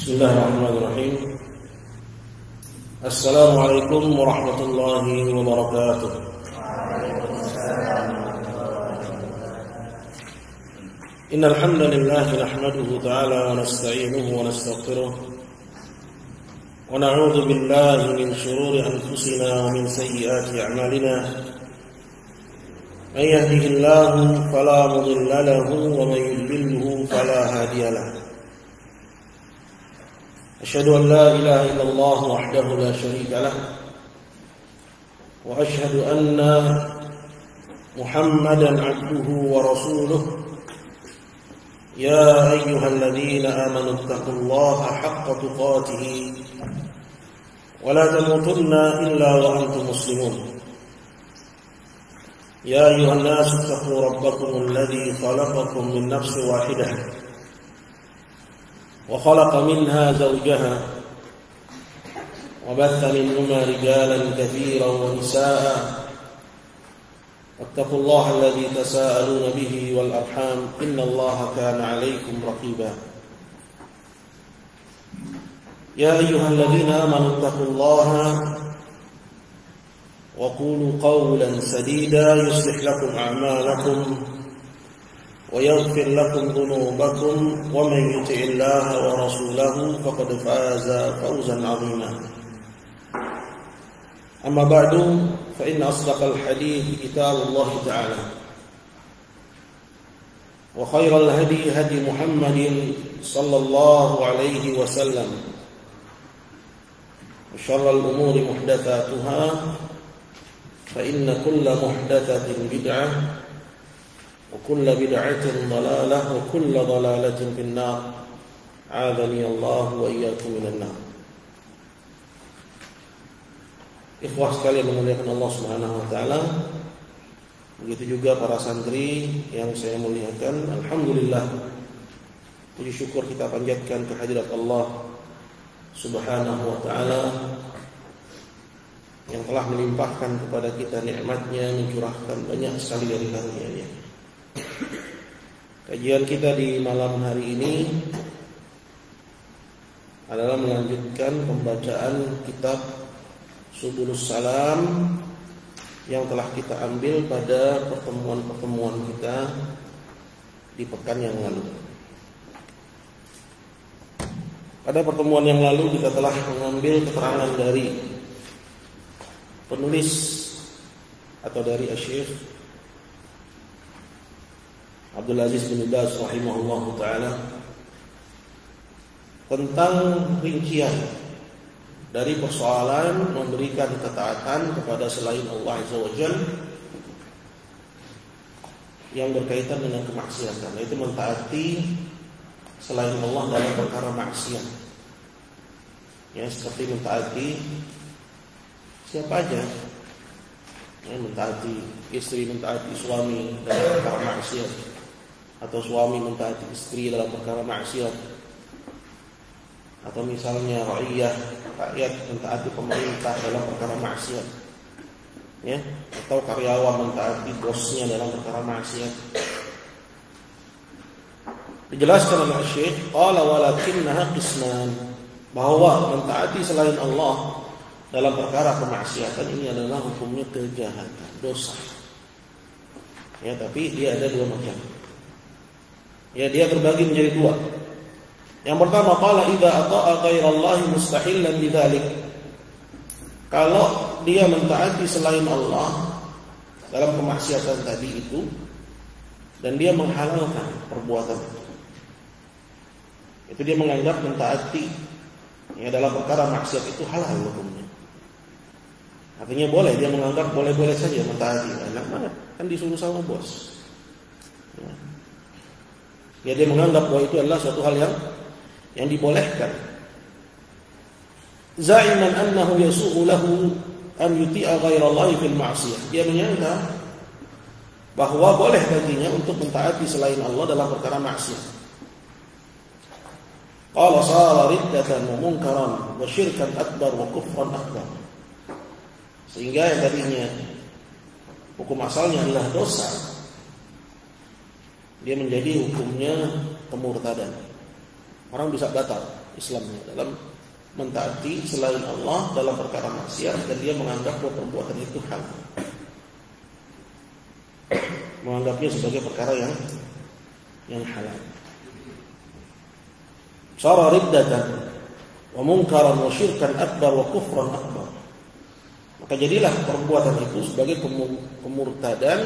Bismillahirrahmanirrahim. Assalamualaikum warahmatullahi wabarakatuh. Innal hamdalillah nahmaduhu ta'ala wa nasta'inuhu wa nastaghfiruh wa na'udzu billahi min shururi anfusina wa min sayyiati a'malina. May yahdihillahu fala mudilla lahu wa may yudlilhu fala hadiya lahu. أشهد أن لا إله إلا الله وحده لا شريك له وأشهد أن محمدا عبده ورسوله يا أيها الذين آمنوا اتقوا الله حق تقاته ولا تموتن إلا وأنتم مسلمون يا أيها الناس اتقوا ربكم الذي خلقكم من نفس واحدة وخلق منها زوجها وبث منهما رجالا كثيرا ونساء واتقوا الله الذي تساءلون به والأرحام إن الله كان عليكم رقيبا يا أيها الذين آمنوا اتقوا الله وقولوا قولا سديدا يصلح لكم أعمالكم ويغفر لكم ذنوبكم ومن يطع الله ورسوله فقد فاز فوزا عظيما أما بعد فإن أصدق الحديث كتاب الله تعالى وخير الهدي هدي محمد صلى الله عليه وسلم وشر الأمور محدثاتها فإن كل محدثة بدعة وكل بدعة ضلالة وكل ضلالة في النار عاذني الله وإياكم من النار. Ikhwah sekalian memuliakan Allah Subhanahu wa taala. Begitu juga para santri yang saya muliakan. Alhamdulillah, puji syukur kita panjatkan kehadirat Allah Subhanahu wa taala yang telah melimpahkan kepada kita nikmat-Nya, mencurahkan banyak sekali dari karunia-Nya. Kajian kita di malam hari ini adalah melanjutkan pembacaan kitab Subulus Salam yang telah kita ambil pada pertemuan-pertemuan kita di pekan yang lalu. Pada pertemuan yang lalu kita telah mengambil keterangan dari penulis atau dari Syekh Abdul Aziz bin Baz rahimahullahu ta'ala tentang rincian dari persoalan memberikan ketaatan kepada selain Allah Azza wa Jalla yang berkaitan dengan kemaksiatan, yaitu mentaati selain Allah dalam perkara maksiat. Ya, seperti mentaati siapa aja, ya, mentaati istri, mentaati suami dalam perkara maksiat, atau suami mentaati istri dalam perkara maksiat, atau misalnya rakyat mentaati pemerintah dalam perkara maksiat, ya, atau karyawan mentaati bosnya dalam perkara maksiat. Dijelaskan oleh Syekh, qala walakinnaha qisman, bahwa mentaati selain Allah dalam perkara kemaksiatan ini adalah hukumnya kejahatan, dosa. Ya, tapi dia ada dua macam. Ya, dia terbagi menjadi dua. Yang pertama, qala idza ata'a ghairallahi mustahillan bidzalik. Kalau dia mentaati selain Allah dalam kemaksiatan tadi itu dan dia menghalalkan perbuatan itu, dia menganggap mentaati ya dalam perkara maksiat itu halal hukumnya. Artinya boleh, dia menganggap boleh-boleh saja mentaati. Enak banget, kan disuruh sama bos. Ya, dia menganggap bahwa itu adalah suatu hal yang dibolehkan. Za'iman annahu yasu'u lahu an yuti'a ghairallahi fil ma'siyah. Dia menyangka bahwa boleh baginya untuk mentaati selain Allah dalam perkara maksiat. Qala sara riddatan wa munkaran wa syirkan akbar wa kufran akbar. Sehingga yang tadinya hukum asalnya adalah dosa, dia menjadi hukumnya kemurtadan. Orang bisa batal Islamnya dalam mentaati selain Allah dalam perkara maksiat dan dia menganggap bahwa perbuatan itu halal. Menganggapnya sebagai perkara yang halal. Sara riddatan wa munkaran wa syirkan akbar wa kufran akbar. Maka jadilah perbuatan itu sebagai kemurtadan,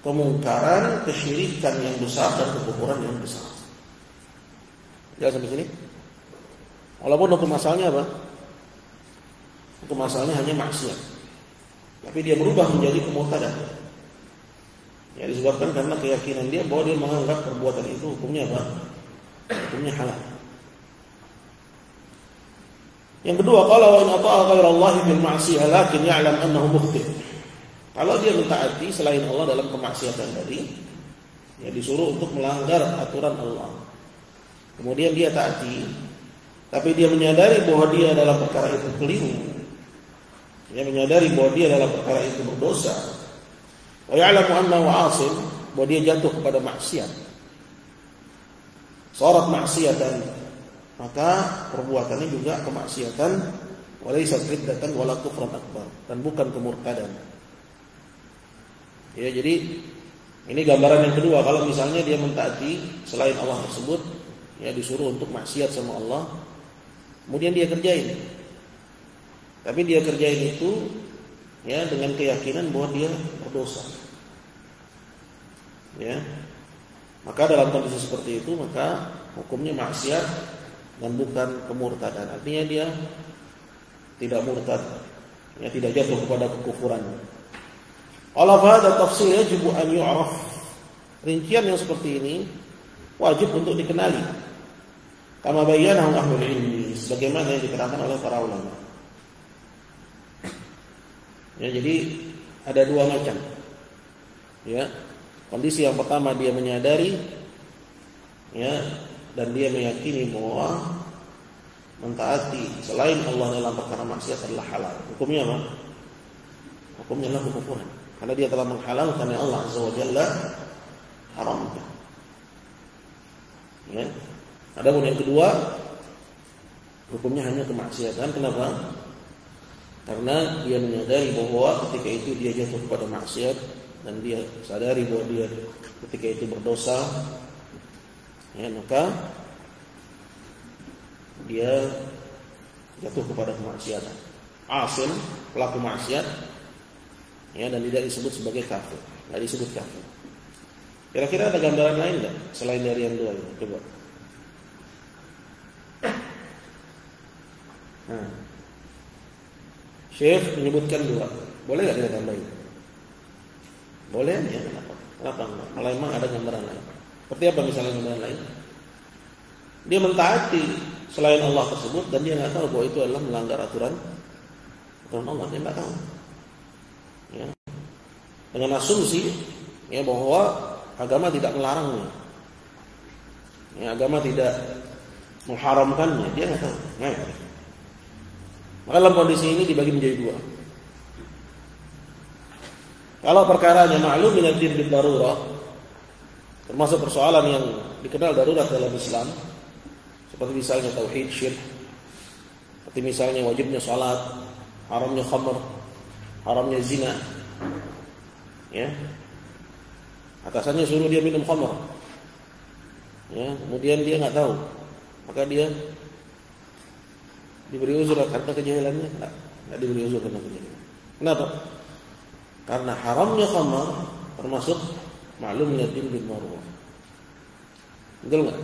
kemungkaran, kesyirikan yang besar dan kekufuran yang besar. Jelas sampai sini? Walaupun hukum asalnya apa? Hukum asalnya hanya maksiat. Tapi dia berubah menjadi kemurtadan. Ya disebabkan karena keyakinan dia bahwa dia menganggap perbuatan itu hukumnya apa? Hukumnya halal. Yang kedua, qala wa in ata'a ghairallahi fil ma'siyah lakin ya'lam annahu mukhti'. Kalau dia mentaati selain Allah dalam kemaksiatan tadi, ya disuruh untuk melanggar aturan Allah. Kemudian dia taati, tapi dia menyadari bahwa dia dalam perkara itu keliru. Dia menyadari bahwa dia dalam perkara itu berdosa. Wa ya'lamu annahu 'asim, bahwa dia jatuh kepada maksiat. Sarat maksiatan, maka perbuatannya juga kemaksiatan, walaysa riddatan wala kufran akbar, dan bukan kemurtadan. Ya, jadi ini gambaran yang kedua. Kalau misalnya dia mentaati selain Allah tersebut, ya disuruh untuk maksiat sama Allah, kemudian dia kerjain. Tapi dia kerjain itu ya dengan keyakinan bahwa dia berdosa. Ya. Maka dalam kondisi seperti itu, maka hukumnya maksiat dan bukan kemurtadan. Artinya dia tidak murtad, ya tidak jatuh kepada kekufuran. Ala hadza tafsil yajib an yu'raf. Rincian yang seperti ini wajib untuk dikenali. Kama bayyanahu ahlul ilmi, sebagaimana yang diterangkan oleh para ulama. Ya, jadi ada dua macam. Ya. Kondisi yang pertama dia menyadari, ya, dan dia meyakini bahwa mentaati selain Allah dalam perkara maksiat adalah halal. Hukumnya apa? Hukumnya adalah kekufuran. Karena dia telah menghalalkan yang Allah Azza wa Jalla haramkan. Ya. Adapun yang kedua, hukumnya hanya kemaksiatan. Kenapa? Karena dia menyadari bahwa ketika itu dia jatuh kepada maksiat dan dia sadari bahwa dia ketika itu berdosa, ya, maka dia jatuh kepada kemaksiatan. Asim, pelaku maksiat, ya, dan tidak disebut sebagai kafir, tidak disebut kafir. Kira-kira ada gambaran lain enggak selain dari yang dua ini? Coba. Nah, Syekh menyebutkan dua. Boleh enggak kita tambahin? Boleh ya, kenapa? Kenapa enggak? Kalau memang ada gambaran lain. Seperti apa misalnya gambaran lain? Dia mentaati selain Allah tersebut dan dia nggak tahu bahwa itu adalah melanggar aturan Allah. Dia nggak tahu. Ya. Dengan asumsi ya bahwa agama tidak melarangnya, ya, agama tidak mengharamkannya, dia nggak tahu. Nah, maka dalam kondisi ini dibagi menjadi dua. Kalau perkaranya maklum min ad-din bil darurah, termasuk persoalan yang dikenal darurat dalam Islam, seperti misalnya tauhid, syirik, seperti misalnya wajibnya salat, haramnya khamr, haramnya zina, ya, atasannya suruh dia minum khamr, ya, kemudian dia nggak tahu, maka dia diberi uzur karena kejahilannya, nggak diberi uzur karena kejahilan. Kenapa? Karena haramnya khamr termasuk maklum min ad-din bil darurah. Betul nggak?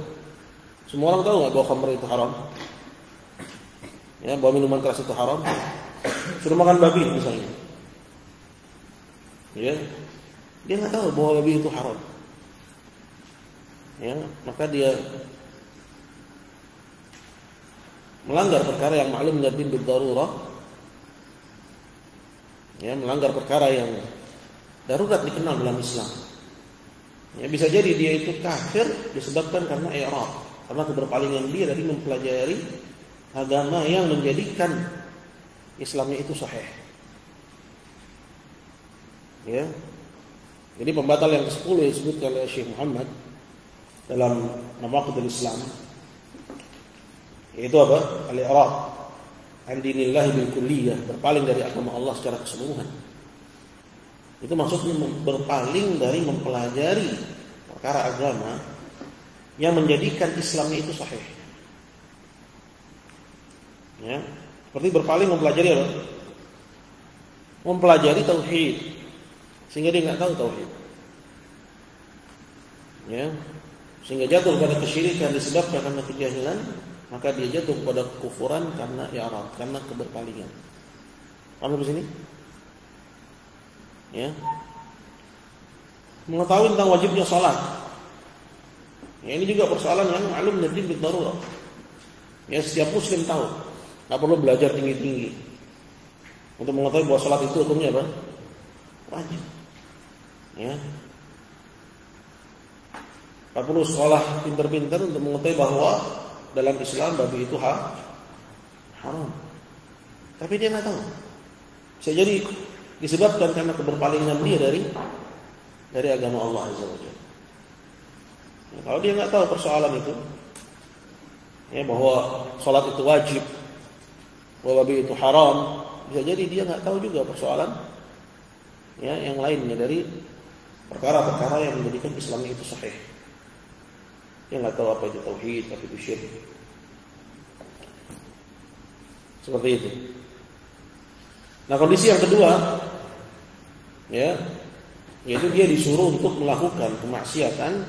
Semua orang tahu nggak bahwa khamr itu haram? Ya, bahwa minuman keras itu haram. Suruh makan babi misalnya, ya, dia nggak tahu bahwa babi itu haram. Ya, maka dia melanggar perkara yang maklum min ad-din bil darurah. Ya, melanggar perkara yang darurat dikenal dalam Islam. Ya, bisa jadi dia itu kafir disebabkan karena i'rad, karena keberpalingan dia dari mempelajari agama yang menjadikan Islamnya itu sahih. Ya. Jadi pembatal yang ke-10 yang disebutkan oleh Syekh Muhammad dalam Nawaqidul Islam, Yaitu apa? Al-i'rad an dinillahi bil kulliyah, berpaling dari agama Allah secara keseluruhan. Itu maksudnya berpaling dari mempelajari perkara agama yang menjadikan Islamnya itu sahih. Ya, seperti berpaling mempelajari apa? Mempelajari tauhid, sehingga dia nggak tahu tauhid. Ya, sehingga jatuh pada kesyirikan disebabkan karena kejahilan, maka dia jatuh pada kufuran karena i'rad, karena keberpalingan. Paham di sini? Ya. Mengetahui tentang wajibnya salat. Ya, ini juga persoalan yang ma'lum dari bid darurah. Ya, setiap muslim tahu. Enggak perlu belajar tinggi-tinggi untuk mengetahui bahwa salat itu hukumnya apa? Wajib. Ya. Enggak perlu sekolah pintar-pintar untuk mengetahui bahwa dalam Islam babi itu haram. Tapi dia enggak tahu. Bisa jadi disebabkan karena keberpalingan dia dari agama Allah Azza wa Jalla. Ya, kalau dia nggak tahu persoalan itu, ya, bahwa sholat itu wajib, bahwa babi itu haram, bisa jadi dia nggak tahu juga persoalan, ya, yang lainnya dari perkara-perkara yang menjadikan Islamnya itu sahih. Dia nggak tahu apa itu tauhid, apa itu syirik. Seperti itu. Nah, kondisi yang kedua, ya, yaitu dia disuruh untuk melakukan kemaksiatan,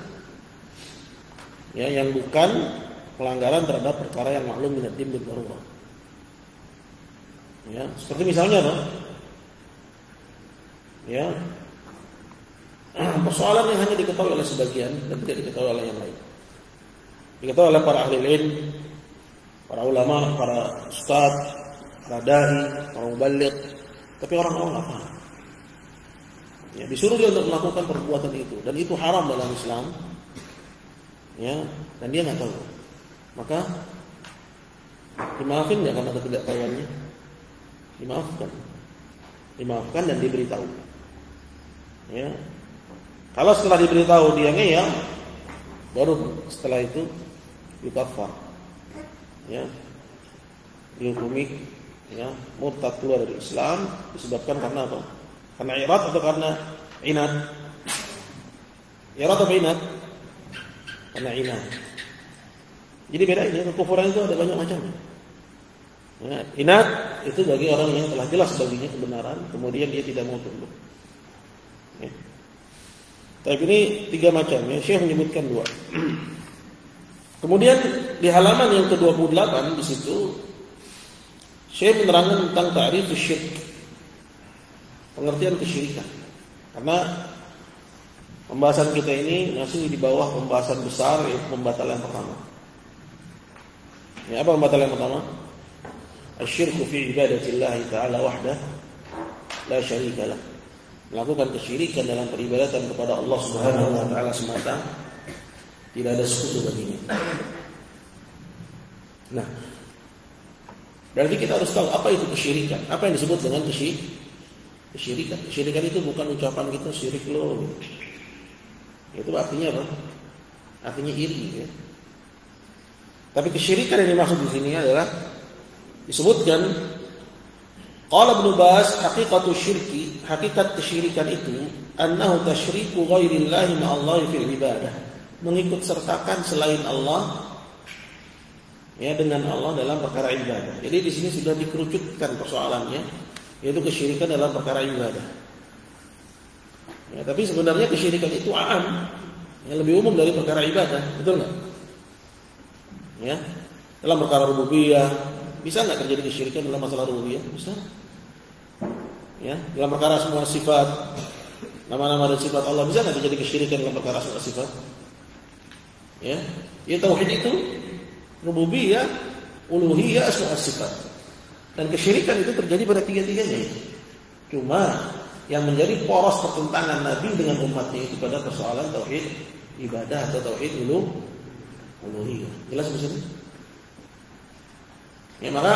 ya, yang bukan pelanggaran terhadap perkara yang maklum min ad-din bil darurah. Ya, seperti misalnya apa? Ya, persoalan yang hanya diketahui oleh sebagian dan tidak diketahui oleh yang lain. Diketahui oleh para ahli ilmu, para ulama, para ustaz, para dai, para muballigh, tapi orang-orang nggak paham. Ya, disuruh dia untuk melakukan perbuatan itu, dan itu haram dalam Islam. Ya, dan dia nggak tahu. Maka dimaafin nggak karena ketidaktahuannya? Dimaafkan dan diberitahu. Ya, kalau setelah diberitahu dia ngeyel, baru setelah itu dikafar. Ya, dihukumi, ya, murtad, keluar dari Islam disebabkan karena apa? Karena i'rad atau karena inad? I'rad atau inad? Karena inad. Jadi beda ini, kekufuran itu ada banyak macam. Ya, inad itu bagi orang yang telah jelas baginya kebenaran, kemudian dia tidak mau tunduk. Ya. Tapi ini 3 macam, ya. Syekh menyebutkan 2. Kemudian di halaman yang ke-28 di situ Syekh menerangkan tentang ta'rif syirik, pengertian kesyirikan. Karena pembahasan kita ini masih di bawah pembahasan besar, yaitu pembatalan pertama. Ya, apa pembatalan pertama? Asyirku fi ibadatillah ta'ala wahdah la syarika lah. Melakukan kesyirikan dalam peribadatan kepada Allah Subhanahu wa taala semata, tidak ada sekutu baginya. Nah, berarti kita harus tahu apa itu kesyirikan. Apa yang disebut dengan kesyirikan? Kesyirikan itu bukan ucapan kita syirik lo. Itu artinya apa? Artinya iri, ya. Tapi kesyirikan yang dimaksud di sini adalah disebutkan qala Ibnu Baz haqiqatu syirki, hakikat kesyirikan itu annahu tasyriku ghairillahi ma'allahi fil ibadah, mengikut sertakan selain Allah, ya, dengan Allah dalam perkara ibadah. Jadi di sini sudah dikerucutkan persoalannya, yaitu kesyirikan dalam perkara ibadah. Ya, tapi sebenarnya kesyirikan itu am, yang lebih umum dari perkara ibadah, betul nggak? Ya, dalam perkara rububiyah bisa nggak terjadi kesyirikan dalam masalah rububiyah? Bisa. Ya, dalam perkara semua sifat, nama-nama dan sifat Allah, bisa nggak terjadi kesyirikan dalam perkara semua sifat? Ya, ya, tauhid itu rububiyah, uluhiyah, asma sifat. Dan kesyirikan itu terjadi pada 3-tiganya. Cuma yang menjadi poros pertentangan Nabi dengan umatnya itu pada persoalan tauhid ibadah atau tauhid uluhiyah. Jelas maksudnya? Ya, maka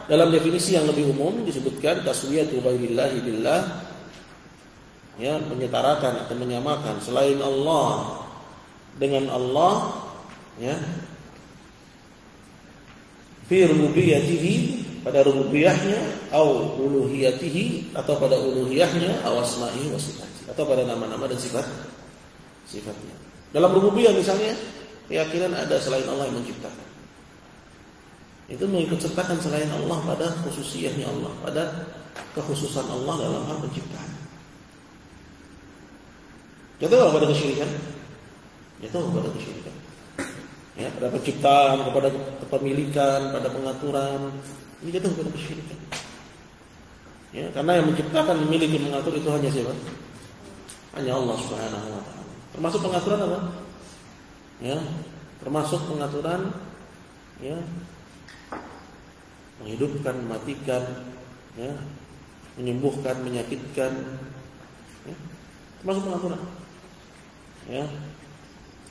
dalam definisi yang lebih umum disebutkan taswiyatu ghairillahi billah, ya, menyetarakan atau menyamakan selain Allah dengan Allah, ya, fi rububiyyatihi, pada rububiyahnya, au uluhiyatihi, atau pada uluhiyahnya, au asma'ihi wa sifatihi, atau pada nama-nama dan sifatnya. Dalam rububiyah misalnya, keyakinan ada selain Allah yang menciptakan. Itu mengikutsertakan selain Allah pada khususiyahnya Allah, pada kekhususan Allah dalam hal penciptaan. Jatuh pada kesyirikan? Jatuh pada kesyirikan. Ya, pada penciptaan, kepada kepemilikan, pada pengaturan, ini jatuh pada kesyirikan. Ya, karena yang menciptakan, memiliki, mengatur itu hanya siapa? Hanya Allah Subhanahu wa taala. Termasuk pengaturan apa? Ya, termasuk pengaturan ya, menghidupkan, mematikan, ya, menyembuhkan, menyakitkan, ya, termasuk pengaturan. Ya,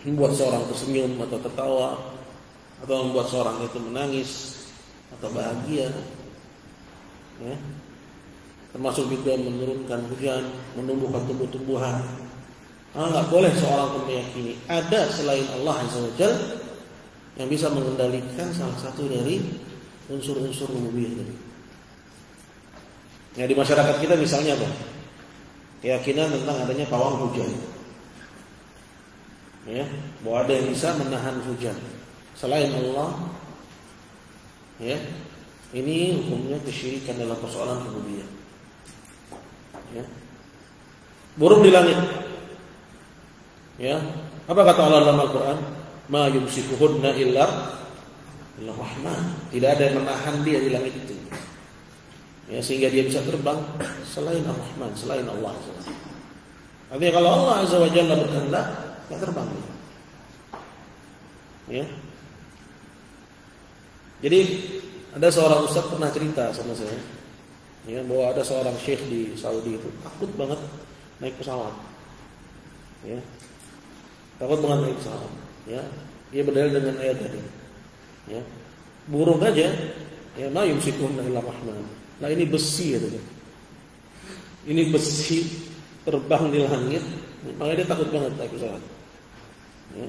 membuat seorang tersenyum atau tertawa, atau membuat seorang itu menangis atau bahagia, ya. Termasuk juga menurunkan hujan, menumbuhkan tumbuh-tumbuhan. Nggak boleh seorang pun meyakini ada selain Allah Azza wa Jalla yang bisa mengendalikan salah satu dari unsur-unsur rububiyah tadi. Ya, di masyarakat kita misalnya apa? Keyakinan tentang adanya pawang hujan. Ya, bahwa ada yang bisa menahan hujan selain Allah. Ya, ini hukumnya kesyirikan dalam persoalan rububiyah. Ya. Burung di langit. Ya, apa kata Allah dalam Al-Qur'an? Ma yumsikuhunna illa Rahman. Tidak ada yang menahan dia di langit itu. Ya, sehingga dia bisa terbang selain Ar-Rahman, selain Allah. Artinya kalau Allah Azza wa Jalla berkehendak, nggak terbang. Ya. Jadi ada seorang ustaz pernah cerita sama saya, ya, bahwa ada seorang syekh di Saudi itu takut banget naik pesawat. Ya. Takut banget naik pesawat. Ya. Dia berdalil dengan ayat tadi. Ya. Burung aja, ya, ma yumsikuhunna illa Rahman. Nah, ini besi ya, ini besi terbang di langit, makanya dia takut banget naik pesawat. Ya.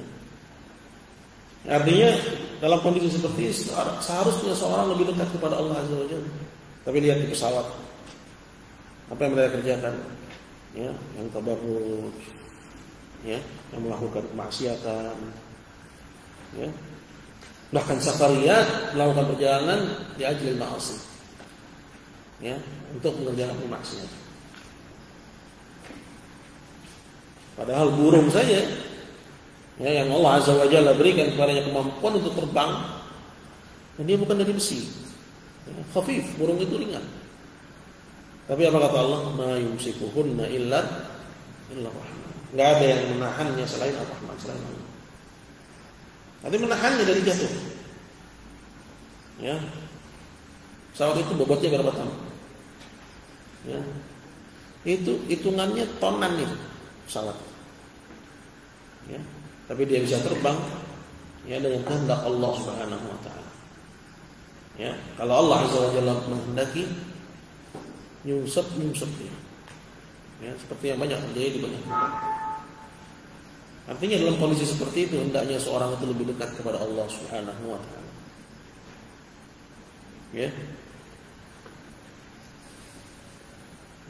Artinya dalam kondisi seperti ini seharusnya seorang lebih dekat kepada Allah Azza wa Jalla. Tapi lihat di pesawat, apa yang mereka kerjakan? Ya, yang tabarruj, ya, yang melakukan kemaksiatan, ya. Bahkan safariyat, melakukan perjalanan di ajlil ma'asi, ya, untuk mengerjakan kemaksiatan. Padahal burung saja, ya, yang Allah Azza wa Jalla berikan kepadanya kemampuan untuk terbang, dan dia bukan dari besi, ya, khafif, burung itu ringan. Tapi apa kata Allah? Ma yumsikuhunna illa Rahman. Nggak ada yang menahannya selain Ar-Rahman, selain Allah. Nanti menahannya dari jatuh. Ya, pesawat itu bobotnya berapa ton? Ya, itu hitungannya tonan itu pesawat. Ya, tapi dia bisa terbang, ya, dengan kehendak Allah Subhanahu wa taala. Ya, kalau Allah Azza wa Jalla menghendaki, nyungsep dia. Ya, seperti yang banyak terjadi di banyak tempat. Artinya dalam kondisi seperti itu hendaknya seorang itu lebih dekat kepada Allah Subhanahu wa taala. Ya.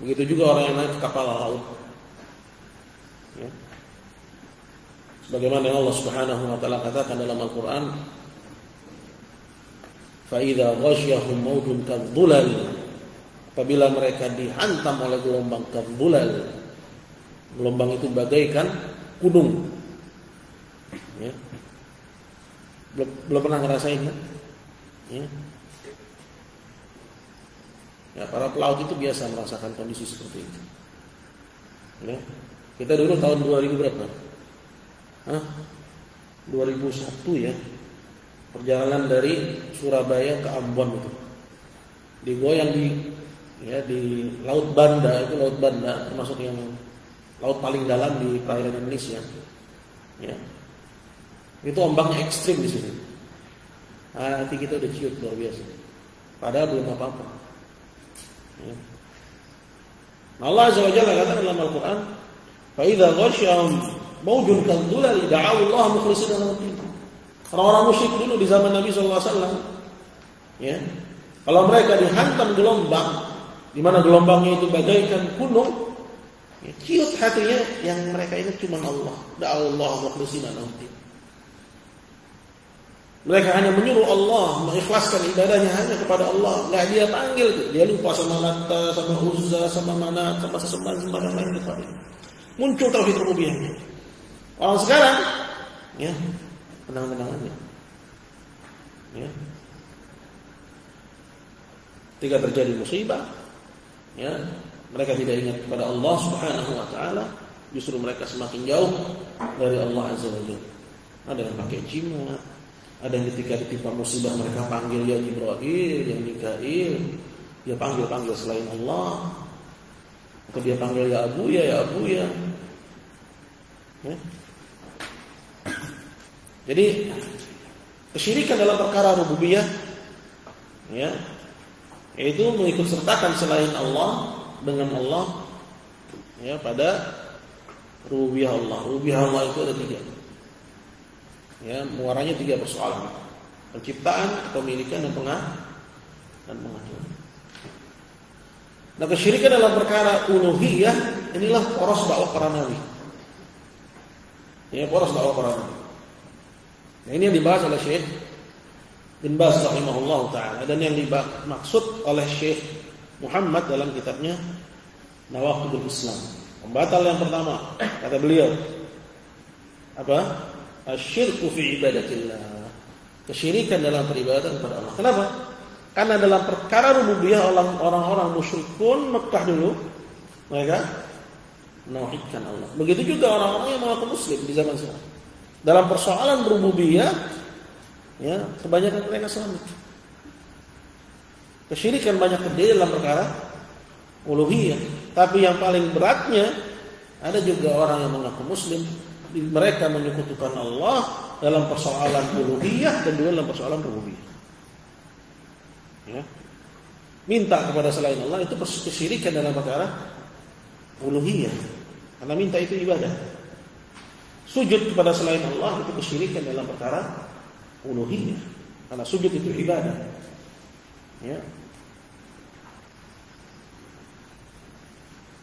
Begitu juga orang yang naik ke kapal laut. Ya. Sebagaimana yang Allah Subhanahu wa taala katakan dalam Al-Qur'an, fa idza ghasyahum mawjun kadhulal, apabila mereka dihantam oleh gelombang kadhulal, gelombang itu bagaikan gunung. Ya. Belum pernah ngerasain kan? Ya. Ya, para pelaut itu biasa merasakan kondisi seperti itu. Ya. Kita dulu tahun 2000 berapa? 2001 ya. Perjalanan dari Surabaya ke Ambon itu. Digoyang di Laut Banda, itu Laut Banda termasuk yang laut paling dalam di perairan Indonesia. Ya. Itu ombaknya ekstrim di sini. Hati kita udah ciut luar biasa. Padahal belum apa-apa. Ya. Allah Azza wa Jalla kata dalam Al-Qur'an, "Fa idza ghasyahum mawjun kadhulal da'u Allah mukhlishina lahu din." Orang-orang musyrik dulu di zaman Nabi sallallahu alaihi wasallam Ya. Kalau mereka dihantam gelombang, di mana gelombangnya itu bagaikan gunung, ya, ciut hatinya yang mereka ingat cuma Allah. Allah mukhlishina lahu. Mereka hanya menyuruh Allah mengikhlaskan ibadahnya hanya kepada Allah. Nggak dia panggil tuh. Dia lupa sama Lata, sama Uzza, sama Manat, sama sesembahan lain kepada. Muncul tauhid rububiyahnya. Orang sekarang, ya, tenang-tenangannya. Ya. Ketika terjadi musibah, ya, mereka tidak ingat kepada Allah Subhanahu wa taala, justru mereka semakin jauh dari Allah Azza wa Jalla. Ada yang pakai jimat. Ada yang ketika ditimpa musibah mereka panggil ya Jibril, ya Mikail, dia panggil selain Allah. Atau dia panggil ya Abu ya. Ya. Jadi kesyirikan dalam perkara rububiyah, ya, yaitu mengikut sertakan selain Allah dengan Allah, ya, pada rububiyah Allah. Rububiyah Allah itu ada 3. Ya, muaranya 3 persoalan: penciptaan, kepemilikan, dan pengaturan. Nah, kesyirikan dalam perkara uluhiyah inilah poros dakwah para nabi. Ya, poros dakwah para nabi. Nah, ini yang dibahas oleh Syekh bin Baz rahimahullah taala, dan yang dimaksud oleh Syekh Muhammad dalam kitabnya Nawaqidul Islam. Pembatal yang pertama, kata beliau, apa? Asyirku fi ibadatillah. Kesyirikan dalam peribadatan kepada Allah. Kenapa? Karena dalam perkara rububiyah orang-orang musyrikun Mekah dulu mereka menauhidkan Allah. Begitu juga orang-orang yang mengaku muslim di zaman sekarang. Dalam persoalan rububiyah, ya, kebanyakan mereka selamat. Kesyirikan banyak terjadi dalam perkara uluhiyah. Tapi yang paling beratnya, ada juga orang yang mengaku muslim, mereka menyekutukan Allah dalam persoalan uluhiyah dan juga dalam persoalan rububiyah. Ya. Minta kepada selain Allah itu kesyirikan dalam perkara uluhiyah. Karena minta itu ibadah. Sujud kepada selain Allah itu kesyirikan dalam perkara uluhiyah. Karena sujud itu ibadah. Ya.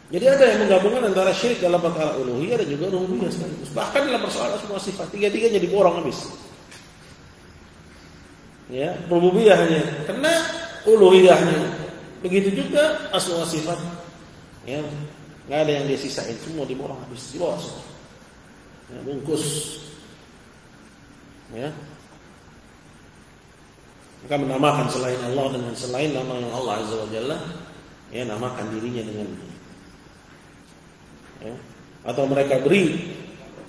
Jadi ada yang menggabungkan antara syirik dalam perkara uluhiyah dan juga rububiyah sekaligus. Bahkan dalam persoalan semua sifat, 3-3 jadi borong habis. Ya, rububiyah hanya kena, uluhiyahnya. Begitu juga asma sifat. Ya, enggak ada yang dia sisain, semua diborong habis, dibawa semua. Ya, bungkus. Ya. Maka menamakan selain Allah dengan selain nama yang Allah Azza wa Jalla, ya, namakan dirinya dengan, ya, atau mereka beri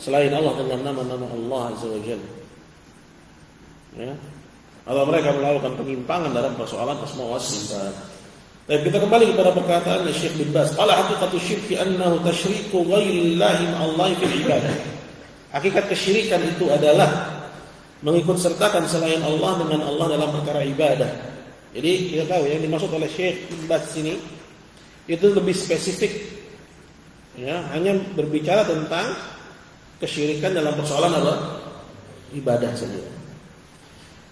selain Allah dengan nama-nama Allah Azza wa Jalla, ya, atau mereka melakukan penyimpangan dalam persoalan asma wa sifat. Tapi kita kembali kepada perkataan Syekh bin Baz, qala haqiqatu syirki annahu tasyriku ghairillahi ma'allahi fil ibadah. Hakikat kesyirikan itu adalah mengikut sertakan selain Allah dengan Allah dalam perkara ibadah. Jadi kita tahu yang dimaksud oleh Syekh bin Baz sini itu lebih spesifik. Ya, hanya berbicara tentang kesyirikan dalam persoalan apa? Ibadah saja.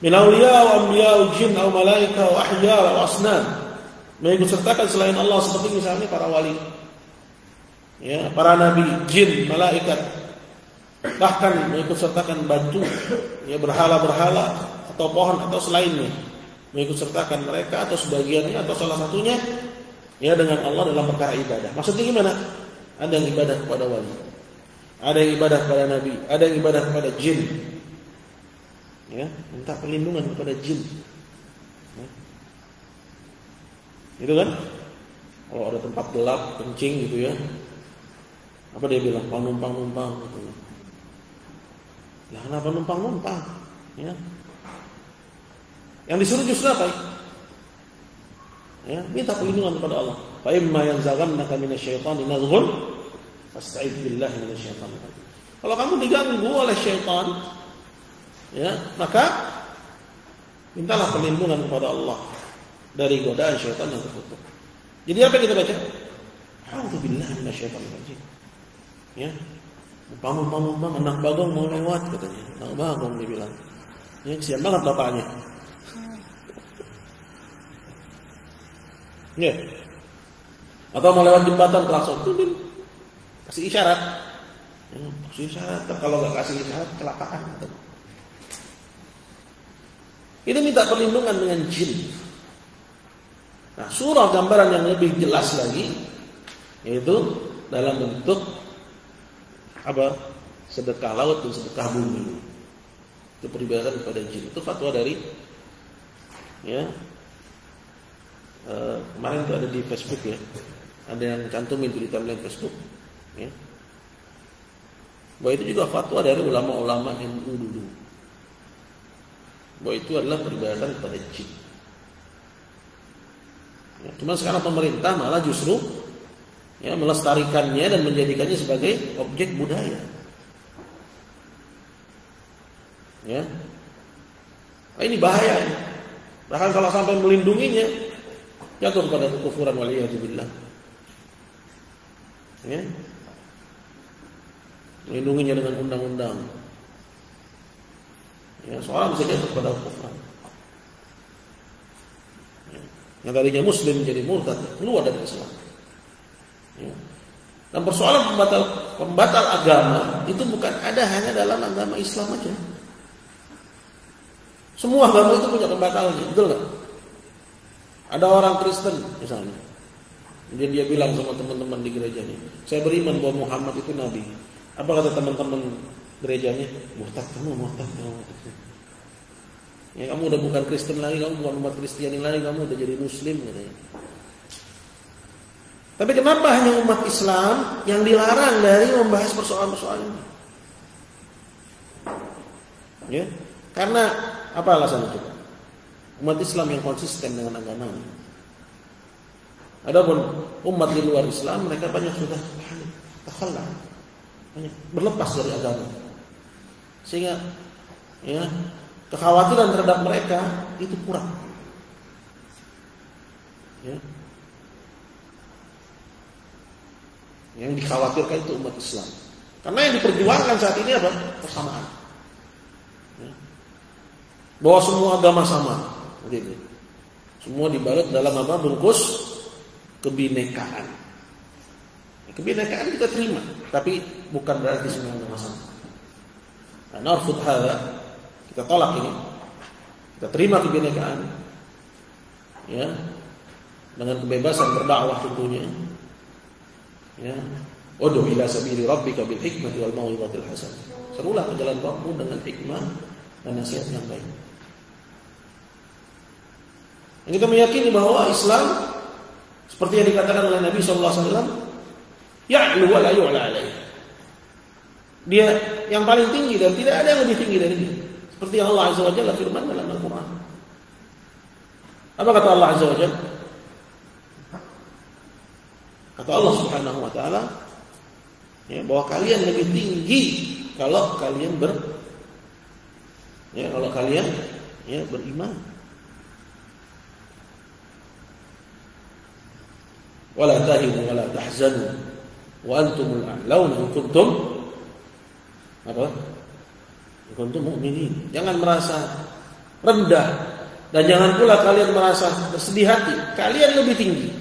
Min awliya wa anbiya wa jin aw malaika wa ahya wa asnam. Mengikut sertakan selain Allah seperti misalnya para wali. Ya, para nabi, jin, malaikat. Bahkan mengikut sertakan batu, ya, berhala-berhala atau pohon atau selainnya. Mengikut sertakan mereka atau sebagiannya atau salah satunya, ya, dengan Allah dalam perkara ibadah. Maksudnya gimana? Ada yang ibadah kepada wali, ada yang ibadah kepada nabi, ada yang ibadah kepada jin. Ya, minta perlindungan kepada jin. Ya. Itu kan? Kalau ada tempat gelap, kencing gitu ya. Apa dia bilang? Numpang-numpang gitu. Lah kenapa numpang-numpang? Ya. Yang disuruh justru apa? Ya, minta perlindungan kepada Allah. Fa imma yanzaghannaka minasyaitani nazghun fasta'id billahi minasyaitanir rajim. Kalau kamu diganggu oleh syaitan, ya, maka mintalah perlindungan kepada Allah dari godaan syaitan yang terkutuk. Jadi apa yang kita baca? A'udzubillahi minasyaitanir rajim. Ya. Numpang, anak bagong mau lewat katanya. Anak bagong dibilang. Ya, kesian banget bapaknya. Ya. Atau mau lewat jembatan klakson, kasih isyarat. Kasih isyarat. Kalau nggak kasih isyarat kecelakaan. Ini minta perlindungan dengan jin. Nah, surah gambaran yang lebih jelas lagi yaitu dalam bentuk apa? Sedekah laut dan sedekah bumi. Itu peribadatan kepada jin. Itu fatwa dari ya. Kemarin itu ada di Facebook ya. Ada yang cantumin di timeline Facebook ya. Bahwa itu juga fatwa dari ulama-ulama NU dulu. Bahwa itu adalah peribadatan kepada jin. Ya, cuma sekarang pemerintah malah justru ya melestarikannya dan menjadikannya sebagai objek budaya. Ya. Nah, ini bahaya. Bahkan kalau sampai melindunginya jatuh kepada kekufuran waliyadzubillah. Ya. Melindunginya dengan undang-undang. Ya, seorang bisa jatuh kepada kekufuran. Ya. Yang tadinya muslim jadi murtad, keluar dari Islam. Ya. Dan persoalan pembatal agama itu bukan ada hanya dalam agama Islam aja. Semua agama itu punya pembatalnya, betul nggak? Ada orang Kristen misalnya, kemudian dia bilang sama teman-teman di gerejanya, saya beriman bahwa Muhammad itu nabi. Apa kata teman-teman gerejanya? Murtad kamu. Ya, kamu udah bukan Kristen lagi, kamu bukan umat Kristiani lagi, kamu udah jadi Muslim katanya. Tapi kenapa hanya umat Islam yang dilarang dari membahas persoalan-persoalan ini? Ya, karena apa alasan itu? Umat Islam yang konsisten dengan agamanya. Adapun umat di luar Islam, mereka banyak sudah takhallah, banyak berlepas dari agama. Sehingga ya, kekhawatiran terhadap mereka itu kurang. Ya. Yang dikhawatirkan itu umat Islam. Karena yang diperjuangkan saat ini apa? Persamaan. Ya. Bahwa semua agama sama, gitu. Semua dibalut dalam apa? Bungkus kebinekaan. Kebinekaan kita terima, tapi bukan berarti semua agama sama. Nah, narfud hadza, kita tolak ini. Kita terima kebinekaan, ya, dengan kebebasan berdakwah tentunya. Ya, ud'u ila sabili rabbika bil hikmati wal mau'izatil hasanah. Serulah ke jalan Rabbmu dengan hikmah dan nasihat yang baik. Yang kita meyakini bahwa Islam seperti yang dikatakan oleh Nabi sallallahu alaihi wasallam, ya'lu wa la yu'la alaihi. Dia yang paling tinggi dan tidak ada yang lebih tinggi dari dia. Seperti yang Allah Azza wa Jalla firman dalam Al-Qur'an. Apa kata Allah Azza wa Jalla? Kata Allah Subhanahu wa taala, ya, bahwa kalian lebih tinggi kalau kalian beriman. Wala tahinu wala tahzanu wa antumul a'launa in kuntum apa? In kuntum mu'minin. Jangan merasa rendah dan jangan pula kalian merasa bersedih hati. Kalian lebih tinggi.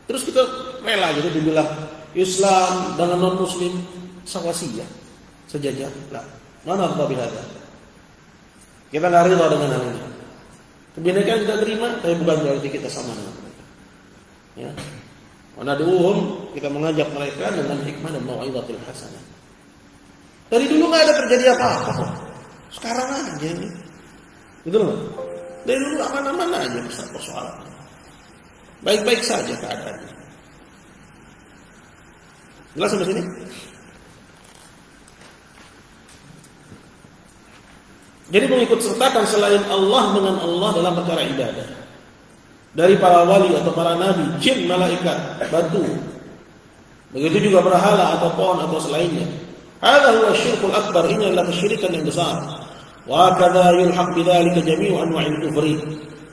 Terus kita rela gitu dibilang Islam dengan non muslim sawasiyah, sejajar. Lah, mana arti bihada? Kita enggak rela dengan hal ini. Kebinekaan kita terima, tapi bukan berarti kita sama dengan mereka. Ya. Wanaduhum, kita mengajak mereka dengan hikmah dan mau'izatil hasanah. Dari dulu nggak ada terjadi apa-apa kok. Sekarang aja ini. Gitu loh. Dari dulu aman-aman aja persoalan. Baik-baik saja keadaannya. Jelas sampai sini? Jadi mengikut sertakan selain Allah dengan Allah dalam perkara ibadah. Dari para wali atau para nabi, jin, malaikat, batu. Begitu juga berhala atau pohon atau selainnya. Hadza huwa syirkul akbar, ini adalah kesyirikan yang besar. Wa kadza yulhaq bidzalika jami'u anwa'il kufri.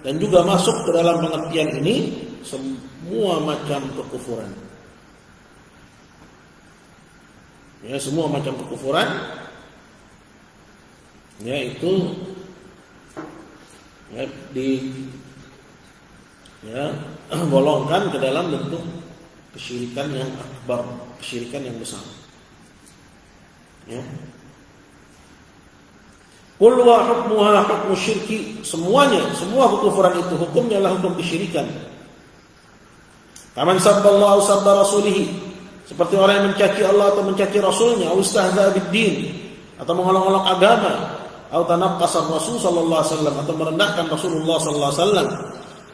Dan juga masuk ke dalam pengertian ini semua macam kekufuran. Ya, semua macam kekufuran yaitu ya, ya, golongkan ke dalam bentuk kesyirikan yang akbar, kesyirikan yang besar. Ya. Qul wa hukmuha hukmu syirki, semuanya, semua kekufuran itu hukumnya adalah hukum kesyirikan. Kaman sabballahu sabba rasulih, seperti orang yang mencaci Allah atau mencaci Rasulnya, atau istahza bid-din, atau mengolok-olok agama, atau tanaqqasa Rasul sallallahu alaihi wasallam, atau merendahkan Rasulullah sallallahu alaihi wasallam,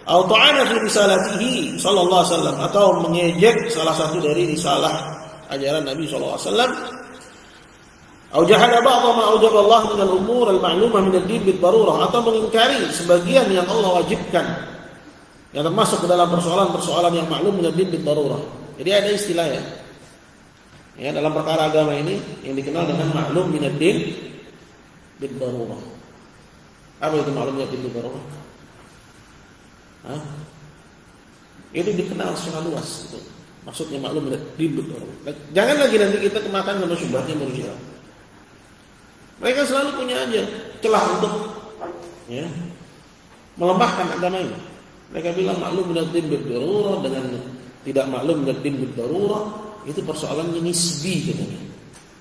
atau ta'ana fi risalatihi sallallahu alaihi wasallam, atau mengejek salah satu dari risalah ajaran Nabi sallallahu alaihi wasallam, atau jahada ba'dha ma aujaba Allah min al-umur al-ma'lumah min ad-din bid-darurah, atau mengingkari sebagian yang Allah wajibkan, yang termasuk ke dalam persoalan-persoalan yang maklum min ad-din bid-darurah. Jadi ada istilah ya, dalam perkara agama ini yang dikenal dengan maklum min ad-din bid-darurah. Apa itu maklum min ad-din bid-darurah? Itu dikenal secara luas itu. Maksudnya maklum min ad-din bid-darurah. Jangan lagi nanti kita kemakan sama syubhatnya Murji'ah. Mereka selalu punya aja celah untuk ya, melemahkan agama ini. Mereka bilang maklum min ad-din bid-darurah dengan tidak maklum min ad-din bid-darurah itu persoalannya nisbi katanya.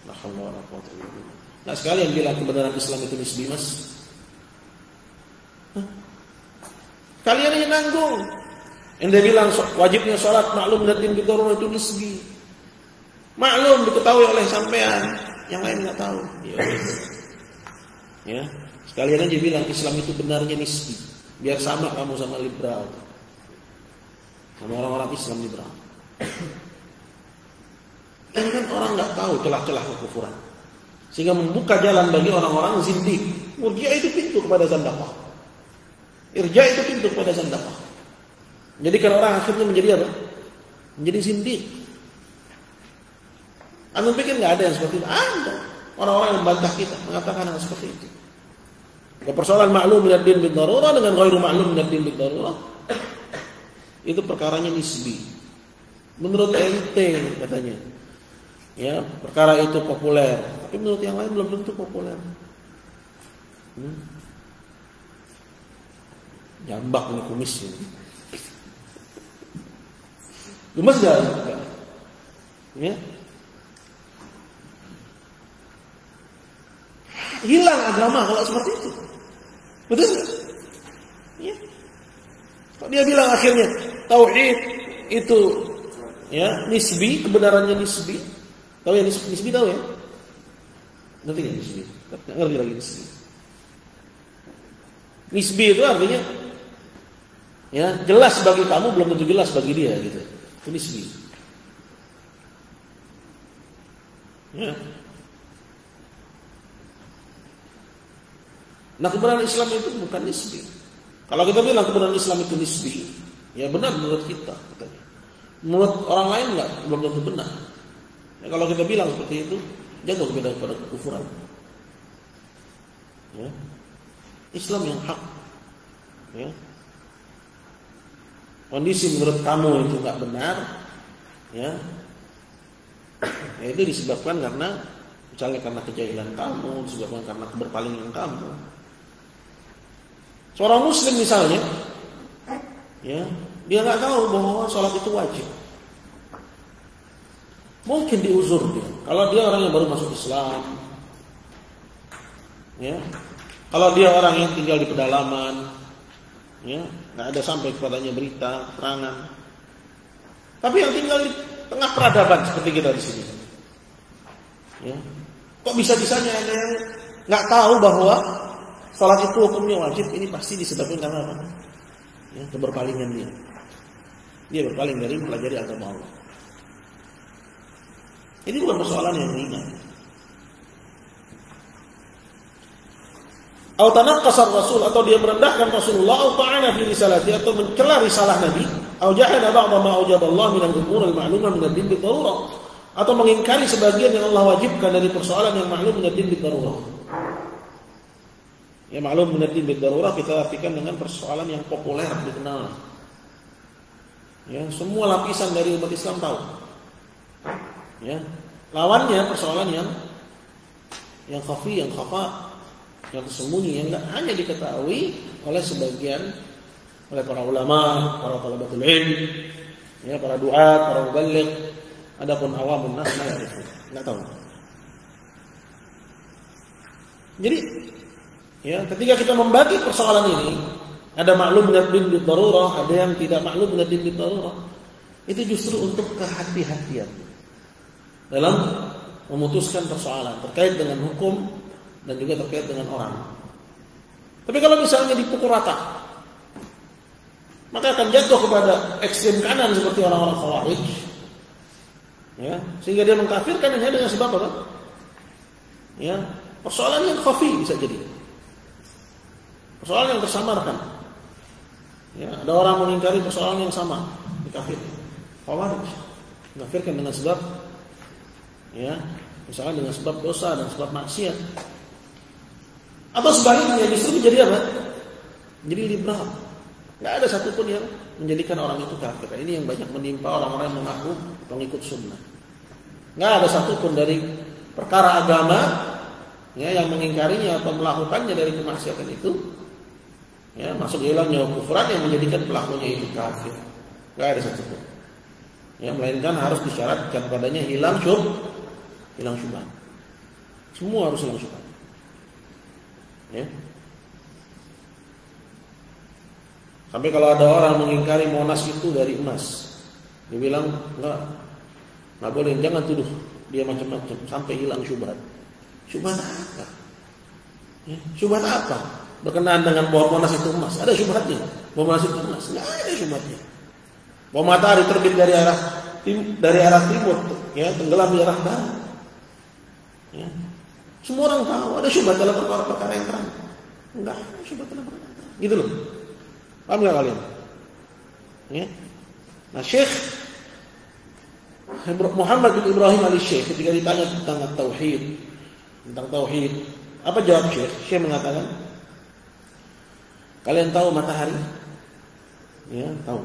La haula wala quwwata illa billah. Nah, sekalian bilang kebenaran Islam itu nisbi, Mas. Kalian yang nanggung. Yang dia bilang wajibnya sholat maklum min ad-din bid-darurah itu nisbi. Maklum diketahui oleh sampean, yang lain enggak tahu. Ya, sekalian aja bilang Islam itu benarnya nisbi. Biar sama kamu sama liberal. Sama orang-orang Islam liberal. Ini kan orang nggak tahu celah-celah kekufuran, sehingga membuka jalan bagi orang-orang zindiq. Murji'ah itu pintu kepada zandaqah. Irja' itu pintu kepada zandaqah. Jadi kan orang akhirnya menjadi apa? Menjadi zindiq. Anda pikir nggak ada yang seperti itu? Ada. Orang-orang yang membantah kita mengatakan hal seperti itu. Persoalan maklum min ad-din bid-darurah dengan ghairu maklum min ad-din bid-darurah itu perkaranya nisbi. Menurut ente katanya, ya perkara itu populer, tapi menurut yang lain belum tentu populer. Jambak ini kumis ini. Gemes gak? Ya. Hilang agama kalau seperti itu. Betul nggak? Ya. Kok dia bilang akhirnya tauhid itu ya nisbi, kebenarannya nisbi. Tahu ya nisbi tahu ya? Ngerti nggak nisbi? Ngerti lagi nisbi. Nisbi itu artinya ya jelas bagi kamu belum tentu jelas bagi dia gitu. Itu nisbi. Ya. Nah, kebenaran Islam itu bukan nisbi. Kalau kita bilang kebenaran Islam itu nisbi, ya benar menurut kita katanya. Menurut orang lain enggak, belum tentu benar. Ya, kalau kita bilang seperti itu, jatuh pada kekufuran. Ya. Islam yang hak. Ya. Kondisi menurut kamu itu enggak benar, ya. Itu disebabkan karena misalnya karena kejahilan kamu, disebabkan karena keberpalingan kamu. Seorang muslim misalnya, ya, dia nggak tahu bahwa sholat itu wajib. Mungkin diuzur dia. Kalau dia orang yang baru masuk Islam, ya, kalau dia orang yang tinggal di pedalaman, ya, nggak ada sampai kepadanya berita, keterangan. Tapi yang tinggal di tengah peradaban seperti kita di sini, ya, kok bisa-bisanya ada yang nggak tahu bahwa salat itu hukumnya wajib? Ini pasti disebabkan karena apa? Ya, keberpalingan dia. Dia berpaling dari mempelajari agama Allah. Ini bukan persoalan yang ringan. Atau tanaqqasa Rasul, atau dia merendahkan Rasulullah, atau ta'ana fi risalati, atau mencela risalah Nabi, atau jahada ba'dha ma aujaba Allah min al-umur al-ma'lumah min ad-din bid-darurah, atau mengingkari sebagian yang Allah wajibkan dari persoalan yang maklum min ad-din bid-darurah. Ya, maklum min ad-din bid-darurah kita artikan dengan persoalan yang populer dikenal. Ya, semua lapisan dari umat Islam tahu. Ya, lawannya persoalan yang khafi, yang khafa, yang tersembunyi, yang enggak hanya diketahui oleh sebagian oleh para ulama, para talabatul ilm, ya, para duat, para muballigh. Adapun awamun nas enggak tahu. Jadi, ya, ketika kita membagi persoalan ini, ada maklum minad din bid darurah, ada yang tidak maklum minad din bid darurah. Itu justru untuk kehati-hatian dalam memutuskan persoalan terkait dengan hukum dan juga terkait dengan orang. Tapi kalau misalnya dipukul rata, maka akan jatuh kepada ekstrem kanan seperti orang-orang Khawarij, ya, sehingga dia mengkafirkan hanya dengan sebab apa? Ya, persoalan yang khafi bisa jadi, persoalan yang tersamarkan. Ya, ada orang mengingkari persoalan yang sama, dikafirkan. Khawarij mengkafirkan dengan sebab, ya, misalnya dengan sebab dosa dan sebab maksiat. Atau sebaliknya justru menjadi apa? Jadi liberal. Nggak ada satupun yang menjadikan orang itu kafir. Ini yang banyak menimpa orang-orang yang mengaku pengikut sunnah. Nggak ada satupun dari perkara agama, ya, yang mengingkarinya atau melakukannya dari kemaksiatan itu, ya, masuk dalam nyawa kufuran yang menjadikan pelakunya itu kafir. Nggak ada satupun. Ya, melainkan harus disyaratkan padanya hilang syubhat. Semua harus hilang syubhat. Ya. Sampai kalau ada orang mengingkari Monas itu dari emas, dia bilang nggak boleh, jangan tuduh dia macam-macam sampai hilang syubhat. Syubhat apa? Ya, syubhat apa? Berkenaan dengan bahwa Monas itu emas, ada syubhatnya. Bahwa Monas itu emas, nggak ada syubhatnya. Bahwa matahari terbit dari arah timur, ya, tenggelam di arah barat. Ya. Semua orang tahu ada syubhat dalam perkara yang terang. Enggak ada syubhat dalam perkara yang terang. Gitu loh. Paham nggak kalian? Ya. Nah, Syekh Muhammad bin Ibrahim al-Syekh ketika ditanya tentang tauhid, apa jawab Syekh? Syekh mengatakan, kalian tahu matahari? Ya, tahu.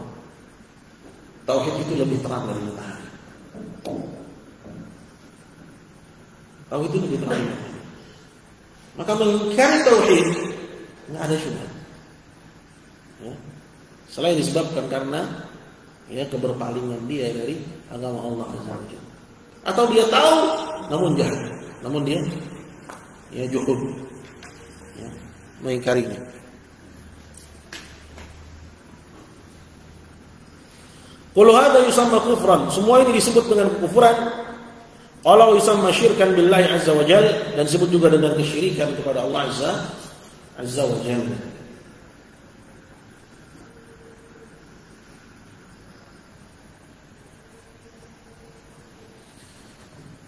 Tauhid itu lebih terang dari matahari. Tauhid itu lebih terang. Maka mengingkari tauhid nggak ada syubhat. Ya. Selain disebabkan karena, ya, keberpalingan dia dari agama Allah Azza wa Jalla. Atau dia tahu namun jahil, namun dia, ya, juhud, ya, mengingkarinya. Kullu hadza yusamma kufran. Semua ini disebut dengan kekufuran. Kalau yusamma syirkan billahi azza wa jalla, dan disebut juga dengan kesyirikan kepada Allah azza wa jalla.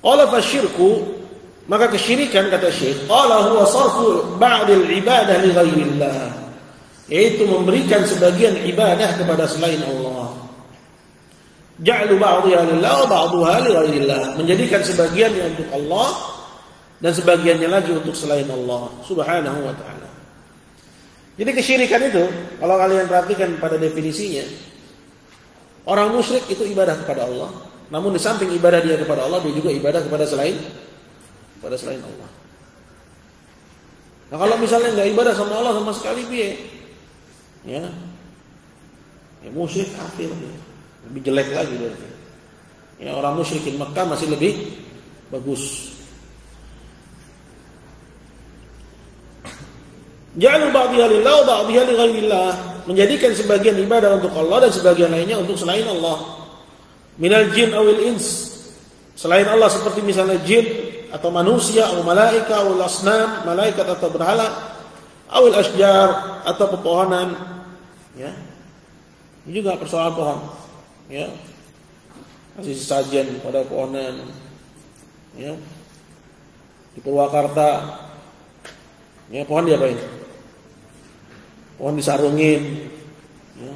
Qala fasyirku, maka kesyirikan kata Syekh, qala huwa sarfu ba'dil ibadah li ghairillah, yaitu memberikan sebagian ibadah kepada selain Allah. Ja'lu ba'dhiha lillah wa ba'dhuha li ghairillah, menjadikan sebagiannya untuk Allah dan sebagiannya lagi untuk selain Allah Subhanahu wa taala. Jadi kesyirikan itu kalau kalian perhatikan pada definisinya, orang musyrik itu ibadah kepada Allah, namun di samping ibadah dia kepada Allah, dia juga ibadah kepada selain Allah. Nah, kalau misalnya enggak ibadah sama Allah sama sekali, piye? Ya musyrik kafir. Lebih jelek lagi berarti. Ya, orang musyrikin Mekah masih lebih bagus. Ja'alu ba'dhiha lillah wa ba'dhiha li ghairillah, menjadikan sebagian ibadah untuk Allah dan sebagian lainnya untuk selain Allah. Minal jin awil ins, selain Allah seperti misalnya jin atau manusia atau malaika atau asnam, malaikat atau berhala, awil asjar atau pepohonan. Ya. Ini juga persoalan pohon. Ya, kasih sajian pada pohonan, ya, di Purwakarta, ya, pohon diapain? Pohon disarungin, ya.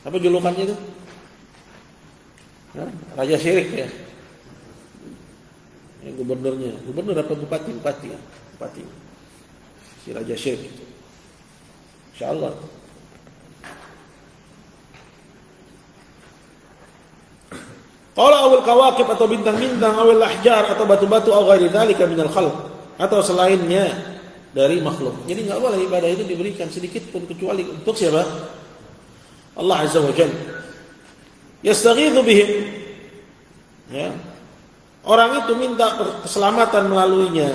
Apa julukannya itu? Ya, Raja Syirik, ya. Ya, gubernur apa bupati ya, bupati, si Raja Syirik itu, insyaallah. Qala awil kawakib atau bintang-bintang, awil ahjar atau batu-batu, atau ghairi dzalika minal khalq, atau selainnya dari makhluk. Jadi nggak boleh ibadah itu diberikan sedikit pun kecuali untuk siapa? Allah Azza wa Jalla. Yastaghitsu bihim. Ya. Orang itu minta keselamatan melaluinya.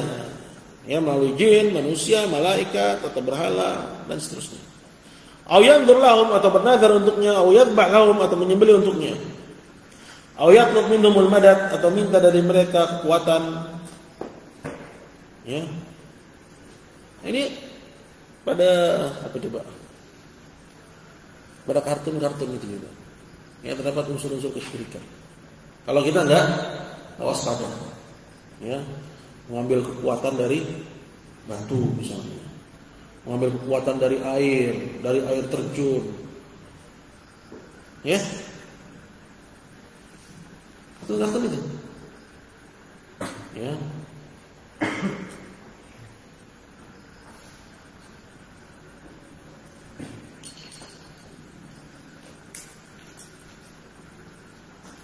Ya, melalui jin, manusia, malaikat, atau berhala dan seterusnya. Au yanzur lahum, atau bernazar untuknya, au yadhbah lahum, atau menyembelih untuknya. Au yatlub minhumul madad, atau minta dari mereka kekuatan. Ya. Ini pada apa coba? Pada kartun-kartun itu juga. Ya, terdapat unsur-unsur kesyirikan. Kalau kita enggak waspada. Ya. Mengambil kekuatan dari batu misalnya. Mengambil kekuatan dari air terjun. Ya. Kartun-kartun itu. Ya.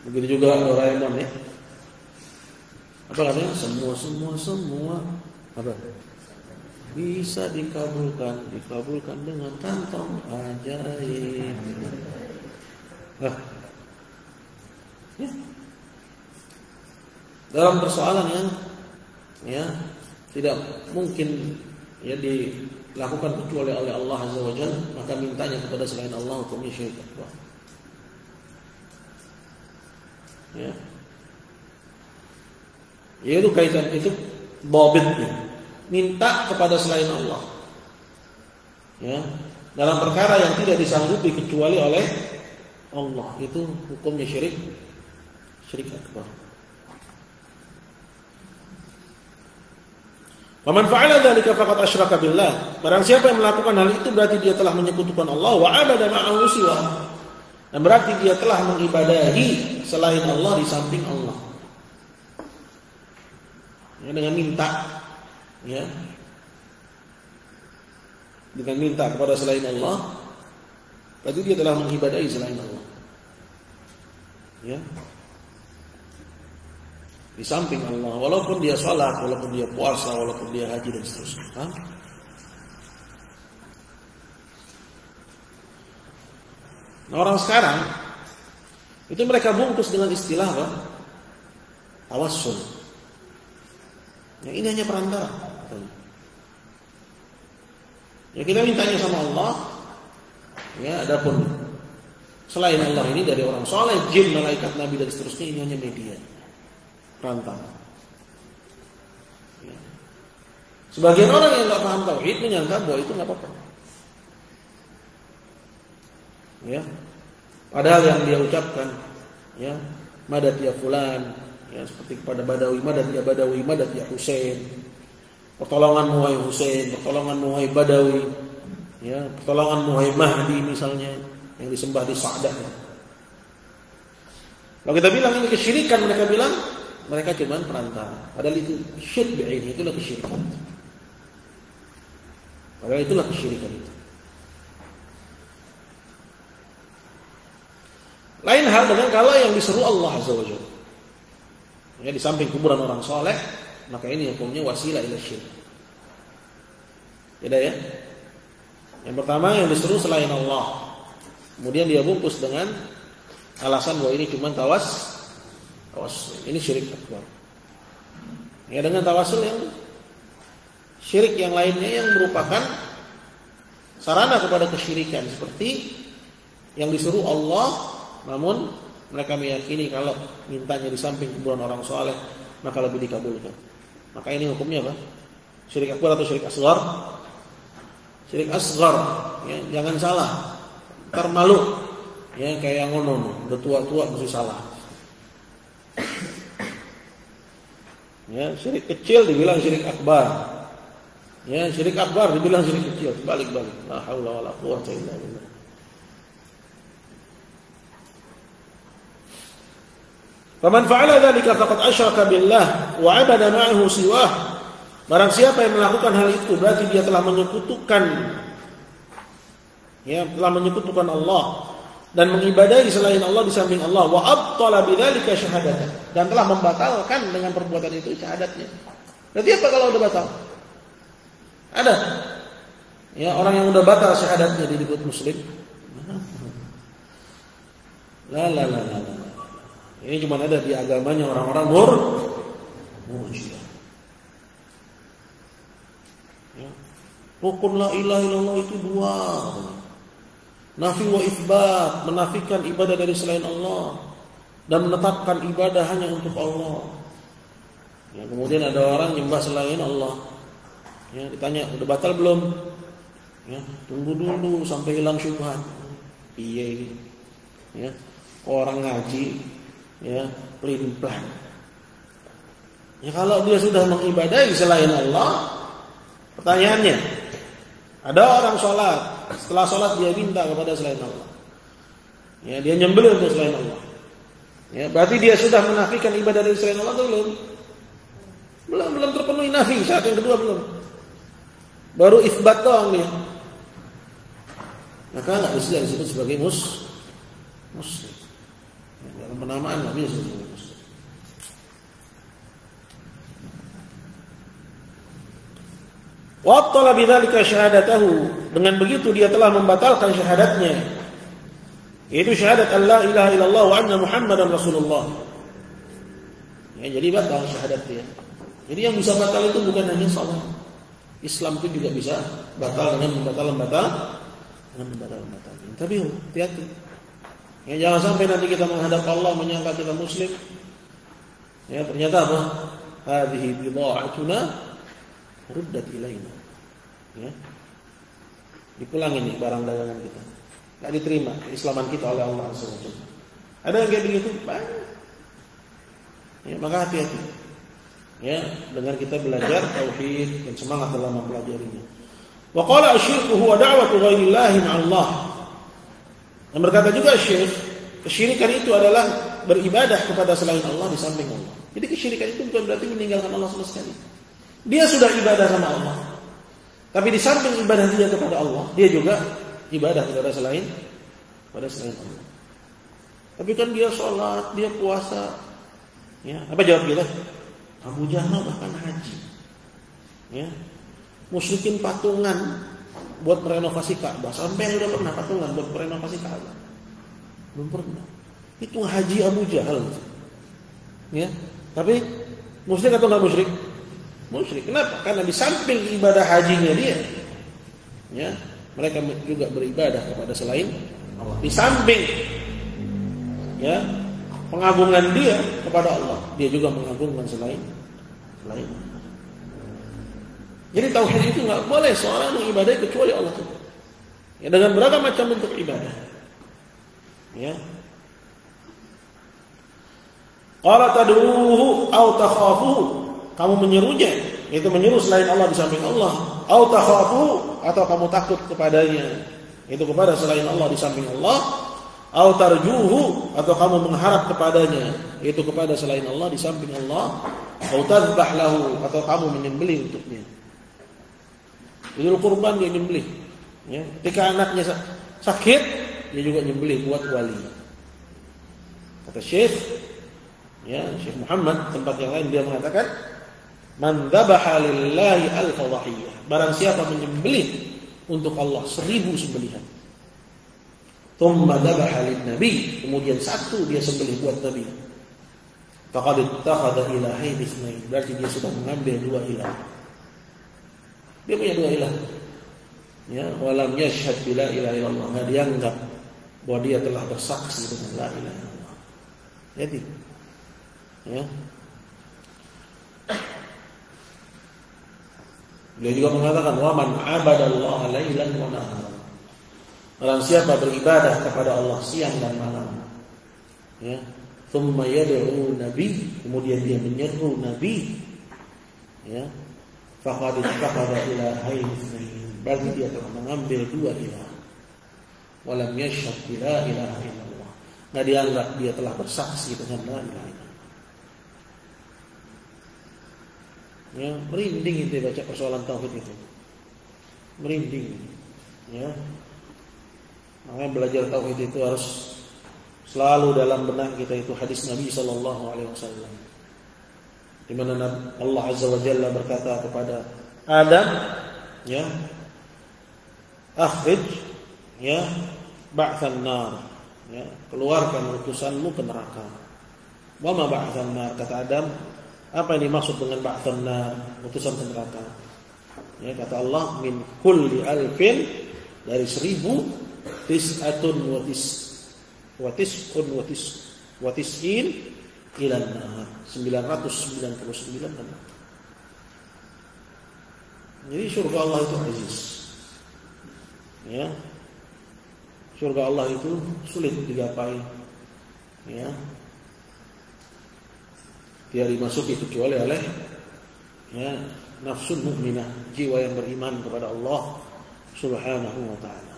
Begitu juga Doraemon ya. Apa katanya? Semua apa? Bisa dikabulkan dengan kantong ajaib. Nah. Ya. Dalam persoalan yang ya tidak mungkin ya dilakukan kecuali oleh Allah Azza wa Jalla, maka mintanya kepada selain Allah hukumnya syirik akbar. Ya. Yaitu kaitan itu dhabitnya. Minta kepada selain Allah. Ya. Dalam perkara yang tidak disanggupi kecuali oleh Allah, itu hukumnya syirik akbar. Wa man fa'ala dzalika faqad asyraka billah. Barang siapa yang melakukan hal itu berarti dia telah menyekutukan Allah wa 'abada ma'ahu siwa. Dan berarti dia telah mengibadahi selain Allah di samping Allah. Ya, dengan minta, ya, dengan minta kepada selain Allah, berarti dia telah mengibadahi selain Allah. Ya, di samping Allah, walaupun dia salat, walaupun dia puasa, walaupun dia haji dan seterusnya. Nah, orang sekarang itu mereka bungkus dengan istilah apa? Tawassul. Ya, ini hanya perantara. Ya, kita mintanya sama Allah. Ya, adapun selain Allah ini dari orang soleh, jin, malaikat, nabi dan seterusnya, ini hanya media, perantara. Ya. Sebagian orang yang nggak paham tauhid menyangka bahwa itu nggak apa-apa. Ya, padahal yang dia ucapkan, ya, madad ya fulan, ya, seperti kepada Badawi, madad ya Badawi, madad ya Husain, pertolongan wahai Husain, pertolongan wahai Badawi, ya, pertolongan wahai Mahdi misalnya yang disembah di Sa'dah. Kalau kita bilang ini kesyirikan, mereka bilang mereka cuma perantara. Padahal itu syirik bi'aini, itulah kesyirikan. Padahal itulah kesyirikan itu. Lain hal dengan kalau yang diseru Allah Azza wa Jalla. Ya, di samping kuburan orang soleh, maka ini hukumnya wasilah ila syirik. Beda ya? Yang pertama yang diseru selain Allah, kemudian dia bungkus dengan alasan bahwa ini cuma tawas. Ini syirik akbar. Ya, dengan tawasul yang syirik yang lainnya yang merupakan sarana kepada kesyirikan, seperti yang disuruh Allah, namun mereka meyakini kalau mintanya di samping kuburan orang soleh maka lebih dikabulkan. Maka ini hukumnya apa? Syirik akbar atau syirik asghar? Syirik asghar. Ya, jangan salah. Ntar malu. Ya, kayak yang ngono, udah tua-tua mesti salah. Ya, syirik kecil dibilang syirik akbar. Ya, syirik akbar dibilang syirik kecil. Balik-balik. La haula wala quwwata illa billah. Faman fa'ala dzalika faqad asyraka billah wa 'abada ma'ahu siwah. Barang siapa yang melakukan hal itu berarti dia telah menyekutukan, ya, telah menyekutukan Allah dan mengibadahi selain Allah di samping Allah, wa abtala bidzalika syahadatan, dan telah membatalkan dengan perbuatan itu syahadatnya. Berarti apa kalau udah batal? Ada. Ya, orang yang udah batal syahadatnya disebut muslim. La. Ini cuma ada di agamanya orang-orang Murji'ah. Ya. Rukun la ilaha illallah itu dua. Nafi wa itsbat, menafikan ibadah dari selain Allah dan menetapkan ibadah hanya untuk Allah. Ya, kemudian ada orang nyembah selain Allah. Ya, ditanya, udah batal belum? Ya, tunggu dulu sampai hilang syubhat. Iya ini. Ya, orang ngaji, ya, pelin-pelan. Ya, kalau dia sudah mengibadahi selain Allah, pertanyaannya, ada orang sholat, setelah sholat dia minta kepada selain Allah. Ya, dia nyembelih untuk selain Allah. Ya, berarti dia sudah menafikan ibadah dari selain Allah atau belum? Belum terpenuhi nafi, syarat yang kedua belum. Baru itsbat doang dia. Maka nggak bisa disebut sebagai muslim. Ya, dalam penamaan nggak bisa disebut muslim. Wa tala bidzalika syahadatahu, dengan begitu dia telah membatalkan syahadatnya, yaitu syahadat Allah ilaha illallah wa anna Muhammadan Rasulullah. Ya, jadi batal syahadat dia. Jadi yang bisa batal itu bukan hanya salat. Islam itu juga bisa batal dengan membatal. Tapi hati-hati. Ya, jangan sampai nanti kita menghadap Allah menyangka kita muslim. Ya, ternyata apa? Hadhihi bidha'atuna ruddat ilaina. Ya. Dipulangin nih barang dagangan kita. Enggak diterima keislaman kita oleh Allah Subhanahu wa taala. Ada yang kayak begitu? Banyak. Ya, maka hati-hati. Ya, dengan kita belajar tauhid dan semangat dalam mempelajarinya. Wa qala asyirku huwa da'watu ghairillahi ma'allah. Dan berkata juga Syekh, kesyirikan itu adalah beribadah kepada selain Allah di samping Allah. Jadi kesyirikan itu bukan berarti meninggalkan Allah sama sekali. Dia sudah ibadah sama Allah. Tapi di samping ibadah dia kepada Allah, dia juga ibadah kepada selain Allah. Tapi kan dia sholat, dia puasa. Ya, apa jawab kita? Abu Jahal bahkan haji. Ya. Musyrikin patungan buat merenovasi Ka'bah. Sampai yang udah pernah patungan buat merenovasi Ka'bah? Belum pernah. Itu haji Abu Jahal. Ya. Tapi musyrik atau enggak musyrik? Musyrik. Kenapa? Karena di samping ibadah hajinya dia, ya, mereka juga beribadah kepada selain Allah. Di samping, ya, pengagungan dia kepada Allah, dia juga mengagungkan selain Allah. Jadi tauhid itu nggak boleh seorang mengibadahi kecuali Allah. Ya, dengan beragam macam bentuk ibadah. Ya. Qala tad'uhu aw takhafuhu, kamu menyerunya, yaitu menyeru selain Allah di samping Allah, aw takhafuhu, atau kamu takut kepadanya, itu kepada selain Allah di samping Allah, aw tarjuhu, atau kamu mengharap kepadanya, yaitu kepada selain Allah di samping Allah, aw tadhbah lahu, atau kamu menyembelih untuknya. Idul kurban dia nyembelih. Ya, ketika anaknya sakit, dia juga nyembelih buat wali. Kata Syekh, ya, Syekh Muhammad tempat yang lain dia mengatakan, man dzabaha lillahi al-fadhiyah, barang siapa menyembelih untuk Allah 1000 sembelihan. Tsumma dzabaha lin-nabi, kemudian satu dia sembelih buat Nabi. Faqad ittakhadha ilahayn itsnain, berarti dia sudah mengambil dua ilah. Dia punya dua ilah. Ya, walam yashhad bila ilaha illallah, enggak dianggap bahwa dia telah bersaksi dengan la ilaha illallah. Jadi, ya. Dia juga mengatakan wa man abadallaha lailan wa nahar. Barang siapa beribadah kepada Allah siang dan malam. Ya. Tsumma yad'u nabi, kemudian dia menyeru nabi. Ya. Faqad ittakhadha ilahayn itsnain, berarti dia telah mengambil dua ilah. Walam yashhad bila ilaha illallah, enggak dianggap dia telah bersaksi dengan la ilaha illallah. Ya, merinding itu baca persoalan tauhid itu. Merinding. Ya. Makanya belajar tauhid itu harus selalu dalam benak kita itu hadis Nabi sallallahu alaihi wasallam. Di mana Allah Azza wa Jalla berkata kepada Adam, ya, akhrij, ya, ba'tsan nar, ya, keluarkan utusanmu ke neraka. Wa ma ba'tsan nar, kata Adam, apa yang dimaksud dengan ba'tsan nar, utusan ke neraka? Ya, kata Allah, min kulli alfin, dari 1000 tis'atun wa tis'in ilan nar, 999 kan. Jadi surga Allah itu aziz. Ya. Surga Allah itu sulit digapai. Ya. Tidak dimasuki kecuali oleh, ya, nafsun mukminah, jiwa yang beriman kepada Allah Subhanahu wa ta'ala.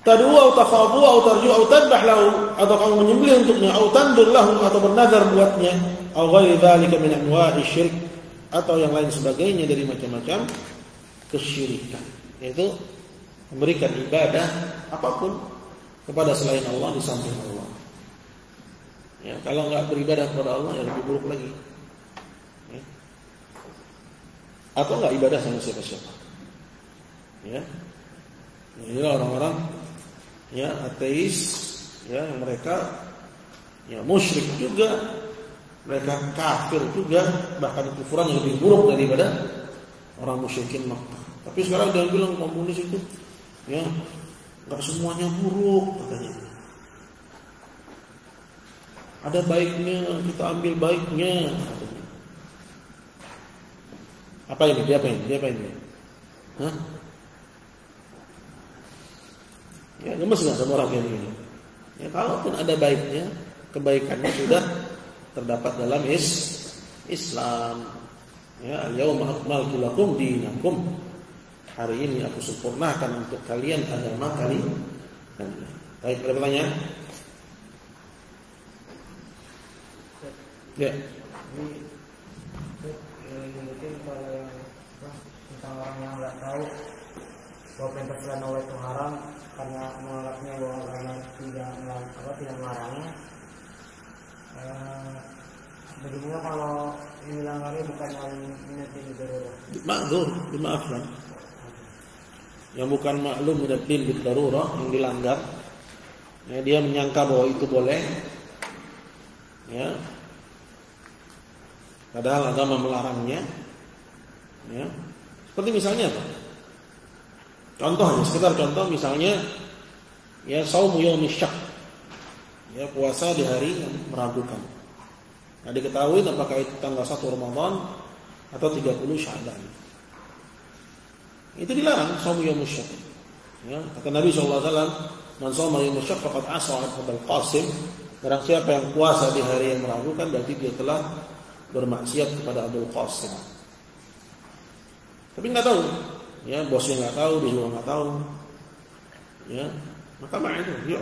Tad'u atau takhafu atau tarju atau tadbah lahu, atau kamu menyembelih untuknya, atau tandur lahu, atau bernazar buatnya, atau ghairi dzalika min anwa'i syirk, atau yang lain sebagainya dari macam-macam kesyirikan, yaitu memberikan ibadah apapun kepada selain Allah di samping Allah. Ya, kalau enggak beribadah kepada Allah, ya lebih buruk lagi. Ya. Atau enggak ibadah sama siapa-siapa. Ya. Ini orang-orang, ya, ateis, ya, mereka, ya, musyrik juga, mereka kafir juga, bahkan kufuran yang lebih buruk daripada orang musyrikin Makkah. Tapi sekarang dia bilang komunis itu, ya, enggak semuanya buruk katanya. Ada baiknya, kita ambil baiknya katanya. Apa ini? Dia apa ini? Hah? Ya, gemes nggak sama orang kayak begini? Ya, kalaupun ada baiknya, kebaikannya sudah terdapat dalam Islam. Ya, al-yauma akmaltu lakum dinakum. Hari ini aku sempurnakan untuk kalian agama kalian. Baik, ada pertanyaan? Ya. Ini mungkin kalau yang tentang orang yang nggak tahu bahwa perintah selain Allah itu haram karena menganggapnya bahwa agama tidak melarangnya. Bagaimana kalau yang dilanggarnya bukan al-minati bidarurah? Ma'dzur, dimaafkan. Yang bukan maklum minad-din bidarurah, yang dilanggar, ya, dia menyangka bahwa itu boleh, ya, padahal agama melarangnya. Ya. Seperti misalnya apa? Contohnya, sekedar contoh misalnya, ya, shaumu yaumis syak, ya, puasa di hari yang meragukan. Nah, diketahui apakah itu tanggal 1 Ramadan atau 30 Sya'ban. Itu dilarang shaumu yaumis syak. Ya, kata Nabi SAW, man shauma yaumis syak faqad asa Abul Qasim. Barang siapa yang puasa di hari yang meragukan, berarti dia telah bermaksiat kepada Abul Qasim. Tapi nggak tahu, ya, bosnya nggak tahu, dia juga nggak tahu, ya, maka itu dia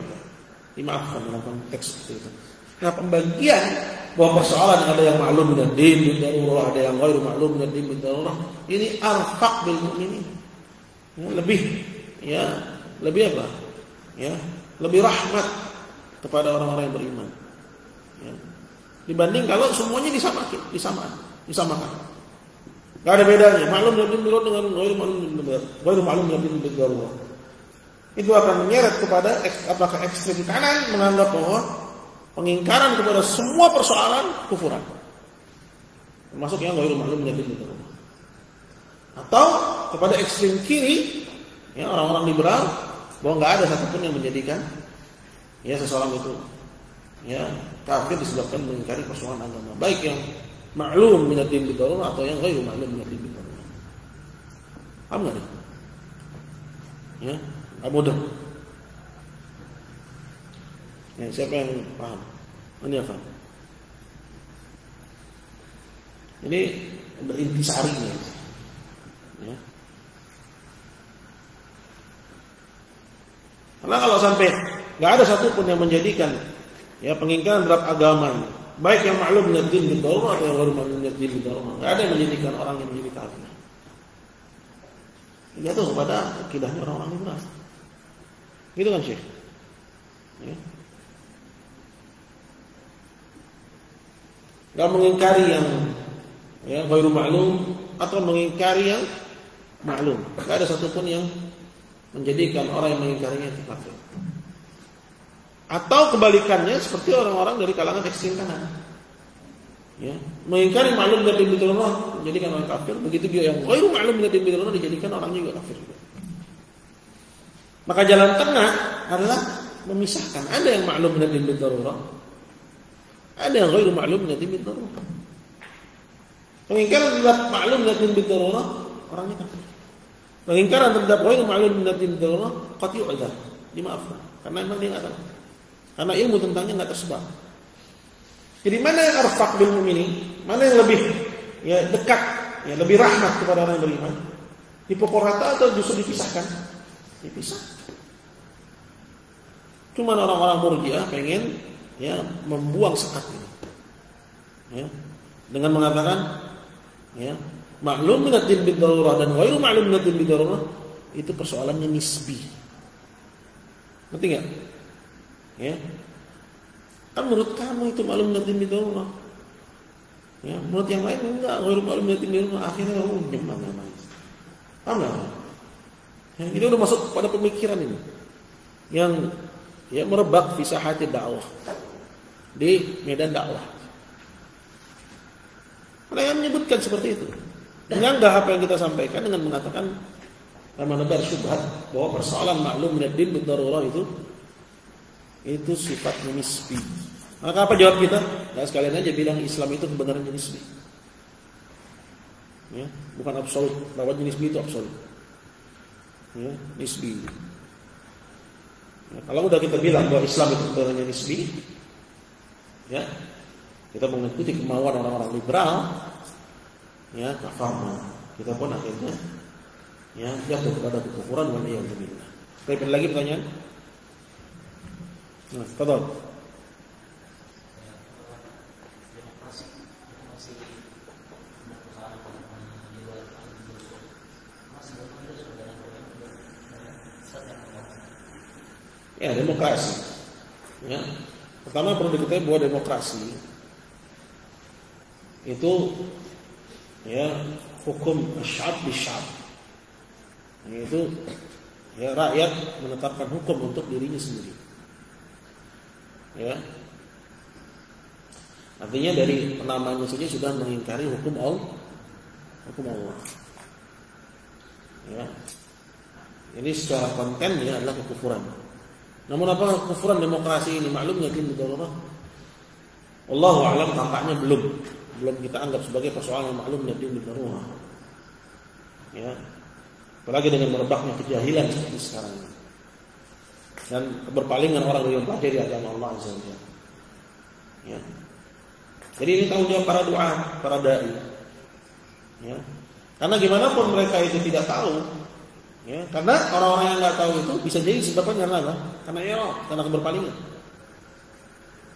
dimaafkan dalam konteks seperti itu. Nah, pembagian bahwa persoalan ada yang maklum dan din bidarurah, ada yang ghairu maklum dan din bidarurah, ini arfaq bil mukminin, ya, lebih apa, ya, lebih rahmat kepada orang-orang yang beriman, ya, dibanding kalau semuanya disamakan. Gak ada bedanya. Maklum dan bidarurah dengan ghairu maklum dan bidarurah. Itu akan menyeret kepada apakah ekstrem kanan menganggap bahwa pengingkaran kepada semua persoalan kufuran, termasuk yang ghairu maklum dan bidarurah. Atau kepada ekstrem kiri, ya, orang-orang liberal, bahwa nggak ada satupun yang menjadikan, ya, seseorang itu, ya, kafir disebabkan mengingkari persoalan agama, baik yang maklum minad din bidarurah atau yang ghairu maklum minad din bidarurah. Paham enggak? Ya, mudah. Ya, siapa yang paham? Ini apa? Ini intisarinya. Ya. Karena kalau sampai nggak ada satupun yang menjadikan, ya, pengingkaran terhadap agama, baik yang maklum minad din bidarurah atau yang ghairu maklum minad din bidarurah, nggak ada yang menjadikan orang yang menjadi kafir. Ini itu kepada akidahnya orang-orang liberal. Gitu kan, Syekh? Ya. Gak mengingkari yang ya, ghairu ma'lum, atau mengingkari yang maklum. Tidak ada satupun yang menjadikan orang yang mengingkarinya itu kafir. Atau kebalikannya seperti orang-orang dari kalangan ekstrem kanan, ya, mengingkari maklum dari bid'ah menjadikan orang kafir. Begitu juga yang ghairu ma'lum dari bid'ah dijadikan orang juga kafir. Maka jalan tengah adalah memisahkan. Ada yang maklum dari bid'ah, ada yang ghairu ma'lum dari bid'ah. Pengingkaran terhadap maklum dari bid'ah orangnya kafir. Pengingkaran terhadap ghairu ma'lum dari bid'ah qat'u udzar, dimaafkan karena memang dia enggak tahu. Karena ilmu tentangnya nggak tersebar. Jadi mana yang arfaq bil mu'minin? Mana yang lebih ya dekat, ya lebih rahmat kepada orang yang beriman? Dipukul rata atau justru dipisahkan? Dipisah. Cuma orang-orang Murji'ah pengen ya membuang sekat ini. Ya, dengan mengatakan ya maklum minad din bid darurah dan ghairu ma'lum minad din bid darurah itu persoalannya nisbi. Ngerti enggak? Ya, kan menurut kamu itu maklum minad din bid darurah. Ya, menurut yang lain enggak, ghairu ma'lum minad din bid darurah. Akhirnya gimana namanya? Paham enggak? Ya, ini udah masuk pada pemikiran ini yang ya merebak fi sahati dakwah, di medan dakwah. Mereka menyebutkan seperti itu, menyanggah apa yang kita sampaikan dengan mengatakan menebar syubhat bahwa persoalan maklum minad din bid darurah itu sifatnya nisbi. Maka apa jawab kita? Nah, sekalian aja bilang Islam itu kebenarannya nisbi. Ya, bukan absolut. Lawannya nisbi itu absolut. Ya, nisbi. Ya, kalau udah kita bilang bahwa Islam itu kebenarannya nisbi, ya, kita mengikuti kemauan orang-orang liberal, ya, kafarna. Kita pun akhirnya ya jatuh kepada kekufuran wal iyad billah. Baik, lagi pertanyaan? Nah, tafadhol. Ya, demokrasi. Ya. Pertama perlu diketahui bahwa demokrasi itu ya hukum sya'ab bisya'ab. Yaitu ya rakyat menetapkan hukum untuk dirinya sendiri. Ya. Artinya dari namanya saja sudah mengingkari hukum Allah. Ya. Ini secara kontennya adalah kekufuran. Namun apa kekufuran demokrasi ini maklumnya din darurah? Wallahu a'lam, tampaknya belum kita anggap sebagai persoalan yang maklum din darurah. Ya. Apalagi dengan merebaknya kejahilan seperti sekarang ini. Dan berpalingan orang dari mempelajari agama Allah Azza wa Jalla. Ya. Jadi ini tanggung jawab para du'a, para dai. Ya. Karena gimana pun mereka itu tidak tahu. Ya, karena orang-orang yang nggak tahu itu bisa jadi sebabnya karena apa? Karena keberpalingan.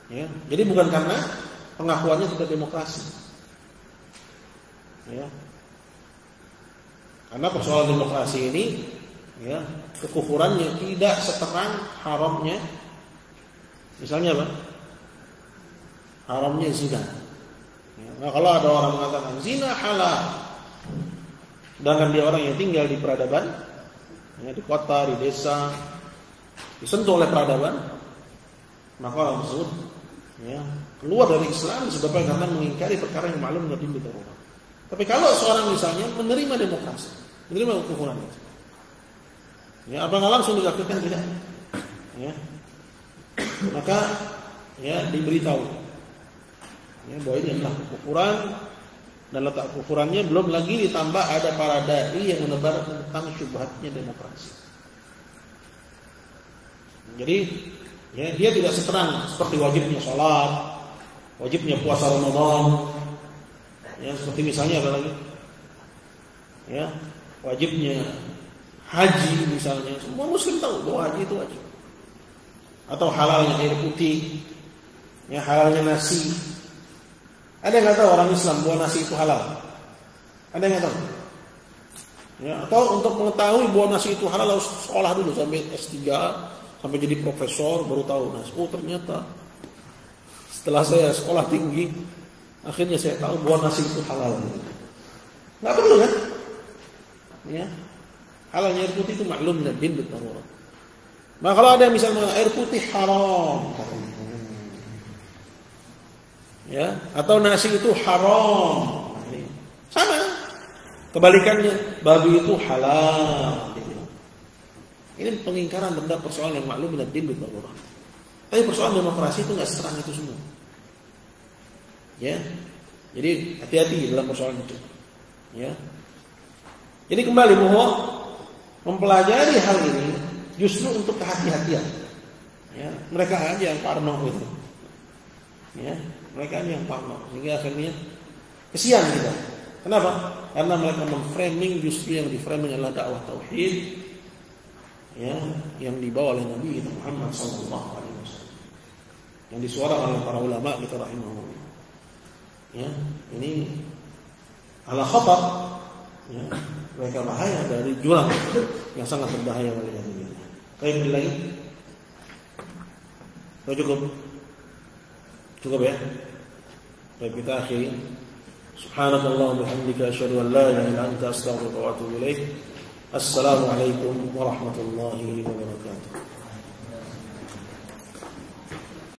Ya, jadi bukan karena pengakuannya sebagai demokrasi. Ya. Karena persoalan demokrasi ini, ya, kekufurannya tidak seterang haramnya. Misalnya apa? Haramnya zina. Ya, nah, kalau ada orang mengatakan zina halal, sedangkan dia orang yang tinggal di peradaban, ya, di kota, di desa, disentuh oleh peradaban, maka orang tersebut ya, keluar dari Islam disebabkan karena mengingkari perkara yang maklum dari bid'ah. Tapi kalau seorang misalnya menerima demokrasi, menerima kekufuran itu, ya, apa nggak langsung dikafirkan tidak? Ya, maka ya diberitahu ya, bahwa ini adalah kekufuran. Dan letak kekufurannya belum lagi ditambah ada para dai yang menebar tentang syubhatnya demokrasi. Jadi ya, dia tidak seterang seperti wajibnya sholat, wajibnya puasa Ramadan, ya, seperti misalnya apa lagi? Ya, wajibnya haji misalnya. Semua muslim tahu bahwa haji itu wajib. Atau halalnya air putih, ya, halalnya nasi. Ada yang nggak tahu orang Islam bahwa nasi itu halal? Ada yang nggak tahu? Ya, atau untuk mengetahui bahwa nasi itu halal harus sekolah dulu sampai S3, sampai jadi profesor baru tahu nasi. Oh ternyata setelah saya sekolah tinggi, Akhirnya saya tahu bahwa nasi itu halal. Nggak perlu kan? Ya. Halalnya air putih itu maklum dan din berdarurah. Nah kalau ada yang misalnya air putih haram, ya, atau nasi itu haram, sama. Kebalikannya, babi itu halal. Ini pengingkaran terhadap persoalan yang maklum dan din berdarurah. Tapi persoalan demokrasi itu nggak seterang itu semua. Ya, jadi hati-hati dalam persoalan itu. Ya. Jadi kembali bahwa mempelajari hal ini justru untuk kehati-hatian. Ya, mereka aja yang parno itu. Ya, mereka aja yang parno. Sehingga akhirnya kesian kita. Kenapa? Karena mereka memframing justru yang diframing adalah dakwah tauhid. Ya, yang dibawa oleh Nabi kita Muhammad sallallahu alaihi wasallam. Yang disuarakan oleh para ulama kita rahimahullah. Ya, ini ala khatar. Ya, mereka bahaya dari jurang yang sangat berbahaya bagi diri. Baik, lagi. Cukup ya. Baik, kita akhiri. Subhanallah wa bihamdika asyhadu an la ilaha illa anta astaghfiruka wa atubu ilaik. Assalamualaikum warahmatullahi wabarakatuh.